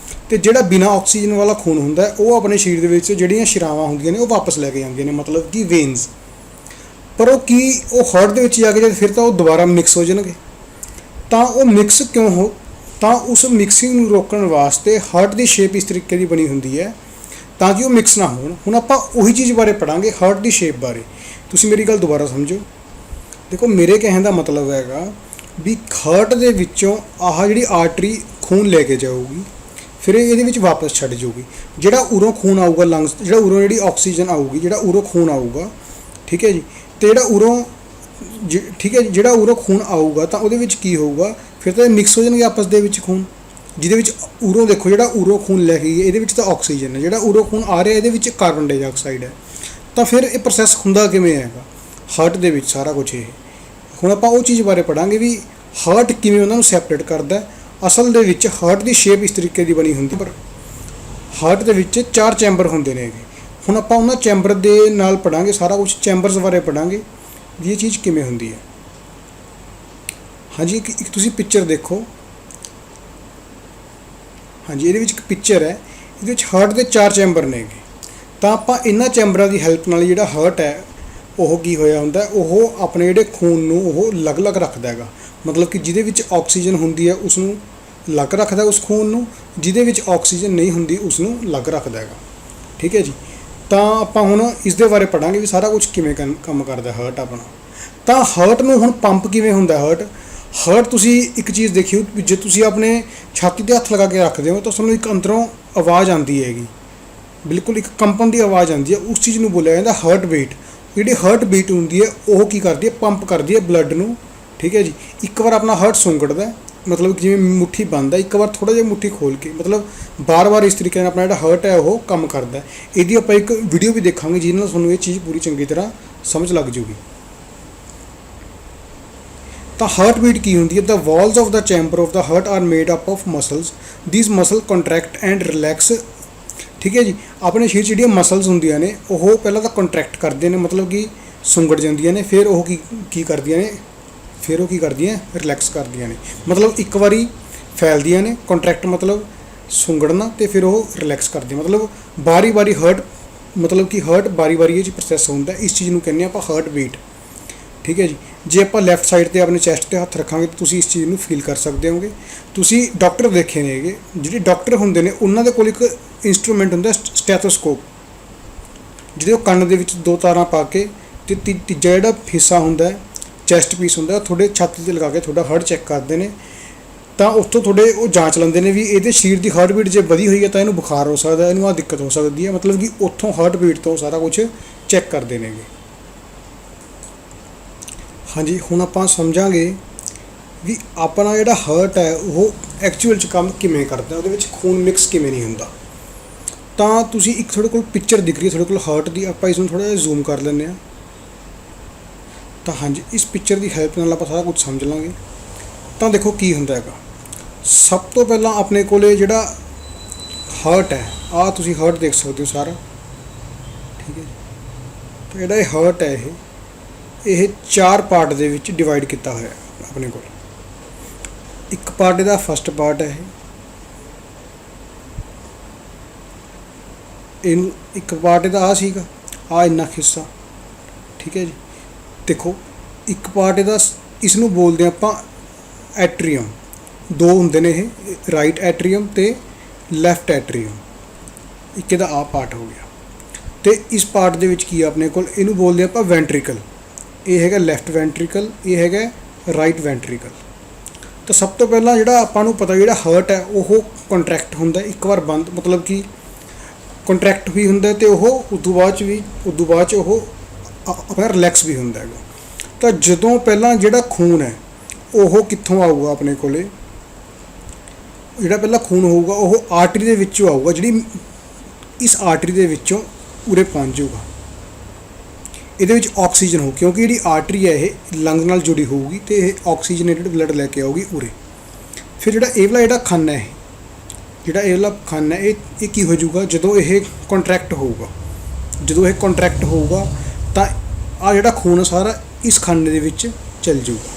S1: ਤੇ ਜਿਹੜਾ ਬਿਨਾਂ ਆਕਸੀਜਨ ਵਾਲਾ ਖੂਨ ਹੁੰਦਾ ਉਹ ਆਪਣੇ ਸਰੀਰ ਦੇ ਵਿੱਚ ਜਿਹੜੀਆਂ ਸ਼ਿਰਾਵਾਂ ਹੁੰਦੀਆਂ ਨੇ ਉਹ ਵਾਪਸ ਲੈ ਕੇ ਜਾਂਦੀਆਂ ਨੇ, ਮਤਲਬ ਕਿ ਵੇਨਸ। ਪਰ ਉਹ ਹਾਰਟ ਦੇ ਵਿੱਚ ਜਾ ਕੇ ਜਦ ਫਿਰ ਤਾਂ ਉਹ ਦੁਬਾਰਾ ਮਿਕਸ ਹੋ ਜਾਣਗੇ। ਤਾਂ ਉਹ ਮਿਕਸ ਕਿਉਂ ਹੋ, ਤਾਂ ਉਸ ਮਿਕਸਿੰਗ ਨੂੰ ਰੋਕਣ ਵਾਸਤੇ ਹਾਰਟ ਦੀ ਸ਼ੇਪ ਇਸ ਤਰੀਕੇ ਦੀ ਬਣੀ ਹੁੰਦੀ ਹੈ ਤਾਂ ਕਿ ਉਹ ਮਿਕਸ ਨਾ ਹੋਣ। ਹੁਣ ਆਪਾਂ ਉਹੀ ਚੀਜ਼ ਬਾਰੇ ਪੜਾਂਗੇ, ਹਾਰਟ ਦੀ ਸ਼ੇਪ ਬਾਰੇ। ਤੁਸੀਂ ਮੇਰੀ ਗੱਲ ਦੁਬਾਰਾ ਸਮਝੋ। ਦੇਖੋ, ਮੇਰੇ ਕਹਿਣ ਦਾ ਮਤਲਬ ਹੈਗਾ ਵੀ ਹਾਰਟ ਦੇ ਵਿੱਚੋਂ ਆਹ ਜਿਹੜੀ ਆਰਟਰੀ ਖੂਨ ਲੈ ਕੇ ਜਾਊਗੀ, ਫਿਰ ਇਹਦੇ ਵਿੱਚ ਵਾਪਸ ਛੱਡ ਜਾਊਗੀ। ਜਿਹੜਾ ਉਰੋਂ ਖੂਨ ਆਊਗਾ ਲੰਗਸ, ਜਿਹੜਾ ਉਰੋਂ ਜਿਹੜੀ ਆਕਸੀਜਨ ਆਊਗੀ, ਜਿਹੜਾ ਉਰੋਂ ਖੂਨ ਆਊਗਾ, ਠੀਕ ਹੈ ਜੀ, ਤੇ ਜਿਹੜਾ ਉਰੋਂ ਠੀਕ ਹੈ ਜੀ, ਜਿਹੜਾ ਉਰੋਂ ਖੂਨ ਆਊਗਾ ਤਾਂ ਉਹਦੇ ਵਿੱਚ ਕੀ ਹੋਊਗਾ, ਫਿਰ ਤਾਂ ਮਿਕਸ ਹੋ ਜਾਣਗੇ ਆਪਸ ਦੇ ਵਿੱਚ ਖੂਨ। ਜਿਹਦੇ ਵਿੱਚ ਉਰੋਂ ਦੇਖੋ, ਜਿਹੜਾ ਉਰੋਂ ਖੂਨ ਲੈ ਕੇ ਗਏ ਇਹਦੇ ਵਿੱਚ ਤਾਂ ਆਕਸੀਜਨ ਹੈ, ਜਿਹੜਾ ਉਰੋਂ ਖੂਨ ਆ ਰਿਹਾ ਇਹਦੇ ਵਿੱਚ ਕਾਰਬਨ ਡਾਈਆਕਸਾਈਡ ਹੈ। ਤਾਂ ਫਿਰ ਇਹ ਪ੍ਰੋਸੈਸ ਹੁੰਦਾ ਕਿਵੇਂ ਹੈਗਾ ਹਾਰਟ ਦੇ ਵਿੱਚ ਸਾਰਾ ਕੁਝ ਇਹ। ਹੁਣ ਆਪਾਂ ਉਹ ਚੀਜ਼ ਬਾਰੇ ਪੜਾਂਗੇ ਵੀ ਹਾਰਟ ਕਿਵੇਂ ਉਹਨਾਂ ਨੂੰ ਸੈਪਰੇਟ ਕਰਦਾ। ਅਸਲ ਦੇ ਵਿੱਚ ਹਾਰਟ ਦੀ ਸ਼ੇਪ ਇਸ ਤਰੀਕੇ ਦੀ ਬਣੀ ਹੁੰਦੀ, ਪਰ ਹਾਰਟ ਦੇ ਵਿੱਚ 4 ਚੈਂਬਰ ਹੁੰਦੇ ਨੇ ਹੈਗੇ। ਹੁਣ ਆਪਾਂ ਉਹਨਾਂ ਚੈਂਬਰ ਦੇ ਨਾਲ ਪੜਾਂਗੇ ਸਾਰਾ ਕੁਝ, ਚੈਂਬਰਸ ਬਾਰੇ ਪੜਾਂਗੇ ਵੀ ਇਹ ਚੀਜ਼ ਕਿਵੇਂ ਹੁੰਦੀ ਹੈ। ਹਾਂਜੀ, ਇੱਕ ਤੁਸੀਂ ਪਿਕਚਰ ਦੇਖੋ। ਹਾਂਜੀ, ਇਹਦੇ ਵਿੱਚ ਇੱਕ ਪਿਕਚਰ ਹੈ, ਇਹਦੇ ਵਿੱਚ ਹਾਰਟ ਦੇ 4 ਚੈਂਬਰ ਨੇ ਹੈਗੇ। ਤਾਂ ਆਪਾਂ ਇਹਨਾਂ ਚੈਂਬਰਾਂ ਦੀ ਹੈਲਪ ਨਾਲ ਜਿਹੜਾ ਹਾਰਟ ਹੈ ਉਹ ਕੀ ਹੋਇਆ ਹੁੰਦਾ, ਉਹ ਆਪਣੇ ਜਿਹੜੇ ਖੂਨ ਨੂੰ ਉਹ ਅਲੱਗ-ਅਲੱਗ ਰੱਖਦਾ ਹੈਗਾ। ਮਤਲਬ ਕਿ ਜਿਹਦੇ ਵਿੱਚ ਆਕਸੀਜਨ ਹੁੰਦੀ ਹੈ ਉਸ ਨੂੰ ਅਲੱਗ ਰੱਖਦਾ ਉਸ ਖੂਨ ਨੂੰ, ਜਿਹਦੇ ਵਿੱਚ ਆਕਸੀਜਨ ਨਹੀਂ ਹੁੰਦੀ ਉਸ ਨੂੰ ਅਲੱਗ ਰੱਖਦਾ ਹੈਗਾ। ਠੀਕ ਹੈ ਜੀ। ਤਾਂ ਆਪਾਂ ਹੁਣ ਇਸ ਦੇ ਬਾਰੇ ਪੜਾਂਗੇ ਵੀ ਸਾਰਾ ਕੁਝ ਕਿਵੇਂ ਕੰਮ ਕਰਦਾ ਹਾਰਟ ਆਪਣਾ। ਤਾਂ ਹਾਰਟ ਨੂੰ ਹੁਣ ਪੰਪ ਕਿਵੇਂ ਹੁੰਦਾ ਹਾਰਟ ਤੁਸੀਂ ਇੱਕ ਚੀਜ਼ ਦੇਖਿਓ, ਜੇ ਤੁਸੀਂ ਆਪਣੇ ਛਾਤੀ 'ਤੇ ਹੱਥ ਲਗਾ ਕੇ ਰੱਖਦੇ ਹੋ ਤਾਂ ਤੁਹਾਨੂੰ ਇੱਕ ਅੰਦਰੋਂ ਆਵਾਜ਼ ਆਉਂਦੀ ਹੈਗੀ, ਬਿਲਕੁਲ ਇੱਕ ਕੰਪਨ ਦੀ ਆਵਾਜ਼ ਆਉਂਦੀ ਹੈ। ਉਸ ਚੀਜ਼ ਨੂੰ ਬੋਲਿਆ ਜਾਂਦਾ ਹਾਰਟ ਬੀਟ। ਜਿਹੜੀ ਹਾਰਟ ਬੀਟ ਹੁੰਦੀ ਹੈ ਉਹ ਕੀ ਕਰਦੀ ਹੈ, ਪੰਪ ਕਰਦੀ ਹੈ ਬਲੱਡ ਨੂੰ। ਠੀਕ ਹੈ ਜੀ। ਇੱਕ ਵਾਰ ਆਪਣਾ ਹਾਰਟ ਸੁੰਗੜਦਾ, ਮਤਲਬ ਜਿਵੇਂ ਮੁੱਠੀ ਬੰਦ ਹੈ, ਇੱਕ ਵਾਰ ਥੋੜ੍ਹਾ ਜਿਹਾ ਮੁੱਠੀ ਖੋਲ ਕੇ, ਮਤਲਬ ਬਾਰ-ਬਾਰ ਇਸ ਤਰੀਕੇ ਨਾਲ ਆਪਣਾ ਜਿਹੜਾ ਹਾਰਟ ਹੈ ਉਹ ਕੰਮ ਕਰਦਾ। ਇਹਦੀ ਆਪਾਂ ਇੱਕ ਵੀਡੀਓ ਵੀ ਦੇਖਾਂਗੇ ਜਿਹਦੇ ਨਾਲ ਤੁਹਾਨੂੰ ਇਹ ਚੀਜ਼ ਪੂਰੀ ਚੰਗੀ ਤਰ੍ਹਾਂ ਸਮਝ ਲੱਗ ਜੂਗੀ। ਤਾਂ ਹਾਰਟ ਬੀਟ ਕੀ ਹੁੰਦੀ ਹੈ, the walls of the chamber of the heart are made up of muscles, these muscle contract and relax. ਠੀਕ ਹੈ ਜੀ। ਆਪਣੇ ਸਰੀਰ 'ਚ ਜਿਹੜੀਆਂ ਮਸਲਸ ਹੁੰਦੀਆਂ ਨੇ ਉਹ ਪਹਿਲਾਂ ਤਾਂ ਕੰਟਰੈਕਟ ਕਰਦੇ ਨੇ, ਮਤਲਬ ਕਿ ਸੁੰਗੜ ਜਾਂਦੀਆਂ ਨੇ, ਫਿਰ ਉਹ ਕੀ ਕਰਦੀਆਂ ਨੇ, ਫਿਰ ਉਹ ਕੀ ਕਰਦੀਆਂ, ਰਿਲੈਕਸ ਕਰਦੀਆਂ ਨੇ। ਮਤਲਬ ਇੱਕ ਵਾਰੀ ਫੈਲਦੀਆਂ ਨੇ, ਕੰਟਰੈਕਟ ਮਤਲਬ ਸੁੰਗੜਨਾ, ਤੇ ਫਿਰ ਉਹ ਰਿਲੈਕਸ ਕਰਦੀਆਂ, ਮਤਲਬ ਵਾਰੀ-ਵਾਰੀ ਹਾਰਟ, ਮਤਲਬ ਕਿ ਹਾਰਟ ਵਾਰੀ-ਵਾਰੀ ਇਹ 'ਚ ਪ੍ਰੋਸੈਸ ਹੁੰਦਾ। ਇਸ ਚੀਜ਼ ਨੂੰ ਕਹਿੰਦੇ ਆਪਾਂ ਹਾਰਟ ਬੀਟ। ਠੀਕ ਹੈ ਜੀ। ਜੇ ਆਪਾਂ ਲੈਫਟ ਸਾਈਡ 'ਤੇ ਆਪਣੇ ਚੈਸਟ 'ਤੇ ਹੱਥ ਰੱਖਾਂਗੇ ਤਾਂ ਤੁਸੀਂ ਇਸ ਚੀਜ਼ ਨੂੰ ਫੀਲ ਕਰ ਸਕਦੇ ਹੋਗੇ। ਤੁਸੀਂ ਡਾਕਟਰ ਦੇਖੇ ਨੇ ਹੈਗੇ, ਜਿਹੜੇ ਡਾਕਟਰ ਹੁੰਦੇ ਨੇ ਉਹਨਾਂ ਦੇ ਕੋਲ ਇੱਕ ਇੰਸਟਰੂਮੈਂਟ ਹੁੰਦਾ ਸਟੈਥੋਸਕੋਪ, ਜਿਹਦੇ ਉਹ ਕੰਨ ਦੇ ਵਿੱਚ 2 ਤਾਰਾਂ ਪਾ ਕੇ ਤੇ ਤੀਜਾ ਜਿਹੜਾ ਹਿੱਸਾ ਹੁੰਦਾ ਚੈਸਟ ਪੀਸ ਹੁੰਦਾ ਤੁਹਾਡੇ ਛਾਤੀ 'ਤੇ ਲਗਾ ਕੇ ਤੁਹਾਡਾ ਹਾਰਟ ਚੈੱਕ ਕਰਦੇ ਨੇ। ਤਾਂ ਉੱਥੋਂ ਤੁਹਾਡੇ ਉਹ ਜਾਂਚ ਲੈਂਦੇ ਨੇ ਵੀ ਇਹਦੇ ਸਰੀਰ ਦੀ ਹਾਰਟ ਬੀਟ ਜੇ ਵਧੀ ਹੋਈ ਹੈ ਤਾਂ ਇਹਨੂੰ ਬੁਖਾਰ ਹੋ ਸਕਦਾ, ਇਹਨੂੰ ਆਹ ਦਿੱਕਤ ਹੋ ਸਕਦੀ ਹੈ। ਮਤਲਬ ਕਿ ਉੱਥੋਂ ਹਾਰਟ ਬੀਟ ਤੋਂ ਸਾਰਾ ਕੁਝ ਚੈੱਕ ਕਰਦੇ ਨੇਗੇ। ਹਾਂਜੀ, ਹੁਣ ਆਪਾਂ ਸਮਝਾਂਗੇ ਵੀ ਆਪਣਾ ਜਿਹੜਾ ਹਾਰਟ ਹੈ ਉਹ ਐਕਚੁਅਲ 'ਚ ਕੰਮ ਕਿਵੇਂ ਕਰਦਾ, ਉਹਦੇ ਵਿੱਚ ਖੂਨ ਮਿਕਸ ਕਿਵੇਂ ਨਹੀਂ ਹੁੰਦਾ। ਤਾਂ ਤੁਸੀਂ ਇੱਕ ਤੁਹਾਡੇ ਕੋਲ ਪਿਕਚਰ ਦਿਖ ਰਹੀ ਹੈ ਤੁਹਾਡੇ ਕੋਲ ਹਾਰਟ ਦੀ, ਆਪਾਂ ਇਸ ਨੂੰ ਥੋੜ੍ਹਾ ਜਿਹਾ ਜ਼ੂਮ ਕਰ ਲੈਂਦੇ ਹਾਂ। ਤਾਂ ਹਾਂਜੀ, ਇਸ ਪਿਕਚਰ ਦੀ ਹੈਲਪ ਨਾਲ ਆਪਾਂ ਸਾਰਾ ਕੁਝ ਸਮਝ ਲਾਂਗੇ। ਤਾਂ ਦੇਖੋ ਕੀ ਹੁੰਦਾ ਹੈਗਾ। ਸਭ ਤੋਂ ਪਹਿਲਾਂ ਆਪਣੇ ਕੋਲੇ ਜਿਹੜਾ ਹਾਰਟ ਹੈ, ਆਹ ਤੁਸੀਂ ਹਾਰਟ ਦੇਖ ਸਕਦੇ ਹੋ ਸਾਰਾ। ਠੀਕ ਹੈ ਜੀ। ਤਾਂ ਜਿਹੜਾ ਇਹ ਹਾਰਟ ਹੈ ਇਹ 4 ਪਾਰਟ ਦੇ ਵਿੱਚ ਡਿਵਾਈਡ ਕੀਤਾ ਹੋਇਆ ਆਪਣੇ ਕੋਲ। ਇੱਕ ਪਾਰਟ ਇਹਦਾ ਫਸਟ ਪਾਰਟ ਹੈ ਇਹਨੂੰ, ਇੱਕ ਪਾਰਟ ਇਹਦਾ ਆ ਸੀਗਾ, ਆ ਇੰਨਾ ਹਿੱਸਾ। ਠੀਕ ਹੈ ਜੀ। ਦੇਖੋ ਇੱਕ ਪਾਰਟ ਇਹਦਾ, ਇਸ ਨੂੰ ਬੋਲਦੇ ਆਪਾਂ ਐਟਰੀਅਮ। 2 ਹੁੰਦੇ ਨੇ ਇਹ, ਰਾਈਟ ਐਟਰੀਅਮ ਤੇ ਲੈਫਟ ਐਟਰੀਅਮ। ਇੱਕ ਇਹਦਾ ਆ ਪਾਰਟ ਹੋ ਗਿਆ। ਤੇ ਇਸ ਪਾਰਟ ਦੇ ਵਿੱਚ ਕੀ ਆ ਆਪਣੇ ਕੋਲ, ਇਹਨੂੰ ਬੋਲਦੇ ਆਪਾਂ ਵੈਂਟਰੀਕਲ। ਇਹ ਹੈਗਾ ਲੈਫਟ ਵੈਂਟਰੀਕਲ, ਇਹ ਹੈਗਾ ਰਾਈਟ ਵੈਂਟਰੀਕਲ। ਤਾਂ ਸਭ ਤੋਂ ਪਹਿਲਾਂ ਜਿਹੜਾ ਆਪਾਂ ਨੂੰ ਪਤਾ ਜਿਹੜਾ ਹਾਰਟ ਹੈ ਉਹ ਕੰਟਰੈਕਟ ਹੁੰਦਾ ਇੱਕ ਵਾਰ ਬੰਦ, ਮਤਲਬ ਕਿ ਕੰਟਰੈਕਟ ਵੀ ਹੁੰਦਾ ਤੇ ਉਹ ਉਦੋਂ ਬਾਅਦ 'ਚ ਉਹ ਆਪਣਾ ਰਿਲੈਕਸ ਵੀ ਹੁੰਦਾ ਹੈਗਾ। ਤਾਂ ਜਦੋਂ ਪਹਿਲਾਂ ਜਿਹੜਾ ਖੂਨ ਹੈ ਉਹ ਕਿੱਥੋਂ ਆਊਗਾ ਆਪਣੇ ਕੋਲੇ, ਜਿਹੜਾ ਪਹਿਲਾਂ ਖੂਨ ਹੋਊਗਾ ਉਹ ਆਰਟਰੀ ਦੇ ਵਿੱਚੋਂ ਆਊਗਾ, ਜਿਹੜੀ ਇਸ ਆਰਟਰੀ ਦੇ ਵਿੱਚੋਂ ਉਰੇ ਪਹੁੰਚ ਜਾਊਗਾ। ਇਹਦੇ ਵਿੱਚ ਆਕਸੀਜਨ ਹੋ, ਕਿਉਂਕਿ ਜਿਹੜੀ ਆਰਟਰੀ ਹੈ ਇਹ ਲੰਗ ਨਾਲ ਜੁੜੀ ਹੋਊਗੀ ਤੇ ਇਹ ਆਕਸੀਜਨੇਟਡ ਬਲੱਡ ਲੈ ਕੇ ਆਊਗੀ ਉਰੇ। ਫਿਰ ਜਿਹੜਾ ਇਹ ਵਾਲਾ ਜਿਹੜਾ ਖੰਨ ਹੈ, ਜਿਹੜਾ ਇਹ ਵਾਲਾ ਖੰਨ ਹੈ, ਇਹ ਕੀ ਹੋ ਜਾਊਗਾ ਜਦੋਂ ਇਹ ਕੰਟਰੈਕਟ ਹੋਊਗਾ। ਜਦੋਂ ਇਹ ਕੰਟਰੈਕਟ ਹੋਊਗਾ ਤਾਂ ਆ ਜਿਹੜਾ ਖੂਨ ਸਾਰਾ ਇਸ ਖੰਨ ਦੇ ਵਿੱਚ ਚੱਲ ਜਾਊਗਾ,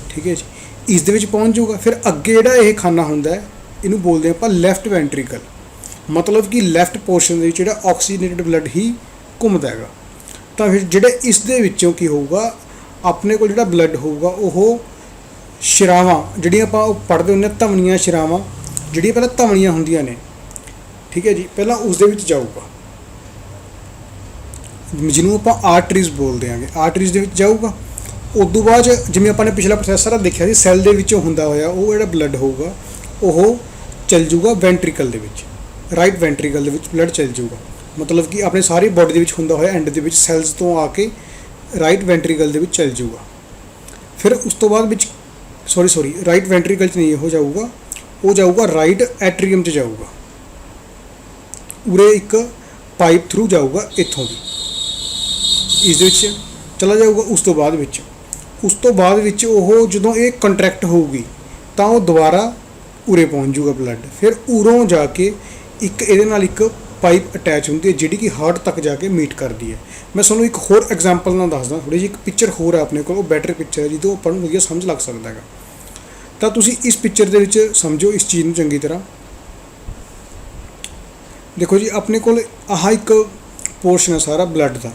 S1: ਠੀਕ ਹੈ ਜੀ, ਇਸ ਦੇ ਵਿੱਚ ਪਹੁੰਚ ਜਾਊਗਾ। ਫਿਰ ਅੱਗੇ ਜਿਹੜਾ ਇਹ ਖਾਨਾ ਹੁੰਦਾ ਹੈ, ਇਹਨੂੰ ਬੋਲਦੇ ਆਪਾਂ ਲੈਫਟ ਵੈਂਟਰੀਕਲ, ਮਤਲਬ ਕਿ ਲੈਫਟ ਪੋਰਸ਼ਨ ਦੇ ਵਿੱਚ ਜਿਹੜਾ ਆਕਸੀਜਨੇਟਡ ਬਲੱਡ ਹੀ ਘੁੰਮਦਾ ਹੈਗਾ। ਤਾਂ ਫਿਰ ਜਿਹੜੇ ਇਸ ਦੇ ਵਿੱਚੋਂ ਕੀ ਹੋਊਗਾ, ਆਪਣੇ ਕੋਲ ਜਿਹੜਾ ਬਲੱਡ ਹੋਊਗਾ ਉਹ ਸ਼ਿਰਾਵਾਂ ਜਿਹੜੀਆਂ ਆਪਾਂ ਉਹ ਪੜ੍ਹਦੇ ਹੁੰਦੇ, ਧਮਨੀਆਂ ਸ਼ਿਰਾਵਾਂ ਜਿਹੜੀਆਂ ਪਹਿਲਾਂ ਧਮਨੀਆਂ ਹੁੰਦੀਆਂ ਨੇ, ਠੀਕ ਹੈ ਜੀ, ਪਹਿਲਾਂ ਉਸ ਦੇ ਵਿੱਚ ਜਾਊਗਾ, ਜਿਹਨੂੰ ਆਪਾਂ ਆਰਟਰੀਜ਼ ਬੋਲਦੇ ਆਂਗੇ, ਆਰਟਰੀਜ਼ ਦੇ ਵਿੱਚ ਜਾਊਗਾ। ਉਸ ਤੋਂ ਬਾਅਦ ਜਿਵੇਂ ਆਪਾਂ ਨੇ ਪਿਛਲਾ ਪ੍ਰੋਸੈਸ ਸਾਰਾ ਦੇਖਿਆ ਸੀ, ਸੈੱਲ ਦੇ ਵਿੱਚੋਂ ਹੁੰਦਾ ਹੋਇਆ ਉਹ ਜਿਹੜਾ ਬਲੱਡ ਹੋਊਗਾ ਉਹ ਚੱਲ ਜਾਊਗਾ ਵੈਂਟਰੀਕਲ ਦੇ ਵਿੱਚ, ਰਾਈਟ ਵੈਂਟਰੀਕਲ ਦੇ ਵਿੱਚ ਬਲੱਡ ਚੱਲ ਜਾਊਗਾ। ਮਤਲਬ ਕਿ ਆਪਣੇ ਸਾਰੀ ਬੋਡੀ ਦੇ ਵਿੱਚ ਹੁੰਦਾ ਹੋਇਆ ਐਂਡ ਦੇ ਵਿੱਚ ਸੈਲਸ ਤੋਂ ਆ ਕੇ ਰਾਈਟ ਵੈਂਟਰੀਕਲ ਦੇ ਵਿੱਚ ਚੱਲ ਜਾਊਗਾ। ਫਿਰ ਉਸ ਤੋਂ ਬਾਅਦ ਵਿੱਚ ਰਾਈਟ ਵੈਂਟਰੀਕਲ 'ਚ ਨਹੀਂ ਹੋ ਜਾਊਗਾ, ਉਹ ਜਾਊਗਾ ਰਾਈਟ ਐਟਰੀਅਮ 'ਚ ਜਾਊਗਾ, ਉਰੇ ਇੱਕ ਪਾਈਪ ਥਰੂ ਜਾਊਗਾ ਇੱਥੋਂ ਦੀ, ਇਸ ਦੇ ਵਿੱਚ ਚਲਾ ਜਾਊਗਾ। ਉਸ ਤੋਂ ਬਾਅਦ ਵਿੱਚ ਉਹ ਜਦੋਂ ਇਹ ਕੰਟਰੈਕਟ ਹੋਊਗੀ ਤਾਂ ਉਹ ਦੁਬਾਰਾ ਉਰੇ ਪਹੁੰਚ ਜਾਊਗਾ ਬਲੱਡ। ਫਿਰ ਉਰੋਂ ਜਾ ਕੇ ਇੱਕ ਇਹਦੇ ਨਾਲ ਇੱਕ ਪਾਈਪ ਅਟੈਚ ਹੁੰਦੀ ਹੈ ਜਿਹੜੀ ਕਿ ਹਾਰਟ ਤੱਕ ਜਾ ਕੇ ਮੀਟ ਕਰਦੀ ਹੈ। ਮੈਂ ਤੁਹਾਨੂੰ ਇੱਕ ਹੋਰ ਐਗਜ਼ਾਮਪਲ ਨਾਲ ਦੱਸਦਾ, ਥੋੜ੍ਹੀ ਜਿਹੀ ਇੱਕ ਪਿਕਚਰ ਹੋਰ ਹੈ ਆਪਣੇ ਕੋਲ, ਉਹ ਬੈਟਰ ਪਿਕਚਰ ਹੈ ਜਿਹਦੇ ਆਪਾਂ ਨੂੰ ਵਧੀਆ ਸਮਝ ਲੱਗ ਸਕਦਾ ਹੈਗਾ। ਤਾਂ ਤੁਸੀਂ ਇਸ ਪਿਕਚਰ ਦੇ ਵਿੱਚ ਸਮਝੋ ਇਸ ਚੀਜ਼ ਨੂੰ ਚੰਗੀ ਤਰ੍ਹਾਂ। ਦੇਖੋ ਜੀ, ਆਪਣੇ ਕੋਲ ਆਹ ਇੱਕ ਪੋਰਸ਼ਨ ਹੈ ਸਾਰਾ ਬਲੱਡ ਦਾ,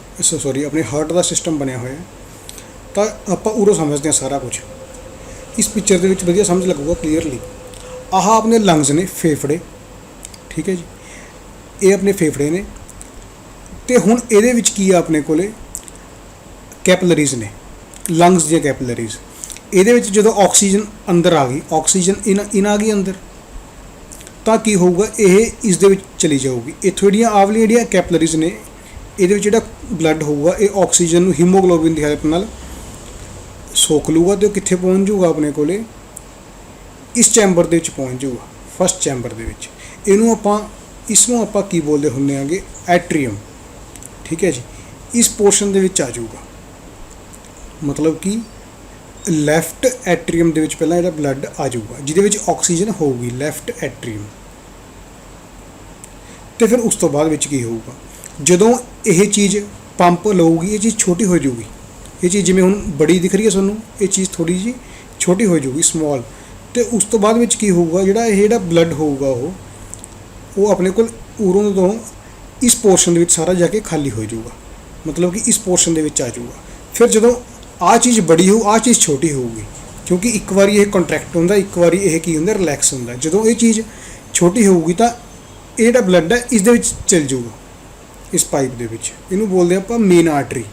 S1: ਆਪਣੇ ਹਾਰਟ ਦਾ ਸਿਸਟਮ ਬਣਿਆ ਹੋਇਆ ਹੈ। ਤਾਂ ਆਪਾਂ ਉਰੋਂ ਸਮਝਦੇ ਹਾਂ ਸਾਰਾ ਕੁਝ, ਇਸ ਪਿਕਚਰ ਦੇ ਵਿੱਚ ਵਧੀਆ ਸਮਝ ਲੱਗੂਗਾ ਕਲੀਅਰਲੀ। ਆਹ ਆਪਣੇ ਲੰਗਸ ਨੇ, ਫੇਫੜੇ, ਠੀਕ ਹੈ ਜੀ, ਇਹ ਆਪਣੇ ਫੇਫੜੇ ਨੇ। ਤੇ ਹੁਣ ਇਹਦੇ ਵਿੱਚ ਕੀ ਆ, ਆਪਣੇ ਕੋਲੇ ਕੈਪਲਰੀਜ਼ ਨੇ, ਲੰਗਸ ਦੀਆਂ ਕੈਪਲਰੀਜ਼। ਇਹਦੇ ਵਿੱਚ ਜਦੋਂ ਆਕਸੀਜਨ ਅੰਦਰ ਆ ਗਈ, ਆਕਸੀਜਨ ਇਨ ਆ ਗਈ ਅੰਦਰ, ਤਾਂ ਕੀ ਹੋਊਗਾ, ਇਹ ਇਸ ਦੇ ਵਿੱਚ ਚਲੀ ਜਾਊਗੀ। ਇੱਥੋਂ ਜਿਹੜੀਆਂ ਕੈਪਲਰੀਜ਼ ਨੇ, ਇਹਦੇ ਵਿੱਚ ਜਿਹੜਾ ਬਲੱਡ ਹੋਊਗਾ ਇਹ ਆਕਸੀਜਨ ਨੂੰ ਹੀਮੋਗਲੋਬਿਨ ਦੀ ਹੈਲਪ ਨਾਲ ਸੋਖ ਲੂਗਾ ਤੇ ਉਹ ਕਿੱਥੇ ਪਹੁੰਚ ਜਾਊਗਾ, ਆਪਣੇ ਕੋਲੇ ਇਸ ਚੈਂਬਰ ਦੇ ਵਿੱਚ ਪਹੁੰਚ ਜਾਊਗਾ, ਫਸਟ ਚੈਂਬਰ ਦੇ ਵਿੱਚ। ਇਸ ਨੂੰ ਆਪਾਂ ਕੀ ਬੋਲਦੇ ਹੁੰਦੇ ਆਂਗੇ, ਐਟਰੀਅਮ, ਠੀਕ ਹੈ ਜੀ। ਇਸ ਪੋਰਸ਼ਨ ਦੇ ਵਿੱਚ ਆ ਜਾਊਗਾ, ਮਤਲਬ ਕਿ ਲੈਫਟ ਐਟਰੀਅਮ ਦੇ ਵਿੱਚ ਪਹਿਲਾਂ ਜਿਹੜਾ ਬਲੱਡ ਆ ਜਾਊਗਾ ਜਿਹਦੇ ਵਿੱਚ ਆਕਸੀਜਨ ਹੋਊਗੀ, ਲੈਫਟ ਐਟਰੀਅਮ। ਤੇ ਫਿਰ ਉਸ ਤੋਂ ਬਾਅਦ ਵਿੱਚ ਕੀ ਹੋਊਗਾ, ਜਦੋਂ ਇਹ ਚੀਜ਼ ਪੰਪ ਲਊਗੀ, ਇਹ ਚੀਜ਼ ਛੋਟੀ ਹੋ ਜਾਊਗੀ। ਇਹ ਚੀਜ਼ ਜਿਵੇਂ ਹੁਣ ਬੜੀ ਦਿਖ ਰਹੀ ਹੈ ਤੁਹਾਨੂੰ, ਇਹ ਚੀਜ਼ ਥੋੜੀ ਜਿਹੀ ਛੋਟੀ ਹੋ ਜਾਊਗੀ, ਸਮਾਲ। ਤੇ ਉਸ ਤੋਂ ਬਾਅਦ ਵਿੱਚ ਕੀ ਹੋਊਗਾ, ਜਿਹੜਾ ਬਲੱਡ ਹੋਊਗਾ ਉਹ ਆਪਣੇ ਕੋਲ ਉਰੋਂ ਤੋਂ ਇਸ ਪੋਰਸ਼ਨ ਦੇ ਵਿੱਚ ਸਾਰਾ ਜਾ ਕੇ ਖਾਲੀ ਹੋ ਜਾਊਗਾ, ਮਤਲਬ ਕਿ ਇਸ ਪੋਰਸ਼ਨ ਦੇ ਵਿੱਚ ਆ ਜਾਊਗਾ। ਫਿਰ ਜਦੋਂ ਆਹ ਚੀਜ਼ ਬੜੀ ਹੋਊ, ਆਹ ਚੀਜ਼ ਛੋਟੀ ਹੋਊਗੀ, ਕਿਉਂਕਿ ਇੱਕ ਵਾਰੀ ਇਹ ਕੰਟਰੈਕਟ ਹੁੰਦਾ, ਇੱਕ ਵਾਰੀ ਇਹ ਕੀ ਹੁੰਦਾ, ਰਿਲੈਕਸ ਹੁੰਦਾ। ਜਦੋਂ ਇਹ ਚੀਜ਼ ਛੋਟੀ ਹੋਊਗੀ ਤਾਂ ਇਹ ਜਿਹੜਾ ਬਲੱਡ ਹੈ ਇਸ ਦੇ ਵਿੱਚ ਚੱਲ ਜਾਊਗਾ, ਇਸ ਪਾਈਪ ਦੇ ਵਿੱਚ। ਇਹਨੂੰ ਬੋਲਦੇ ਆਪਾਂ ਮੇਨ ਆਰਟਰੀ,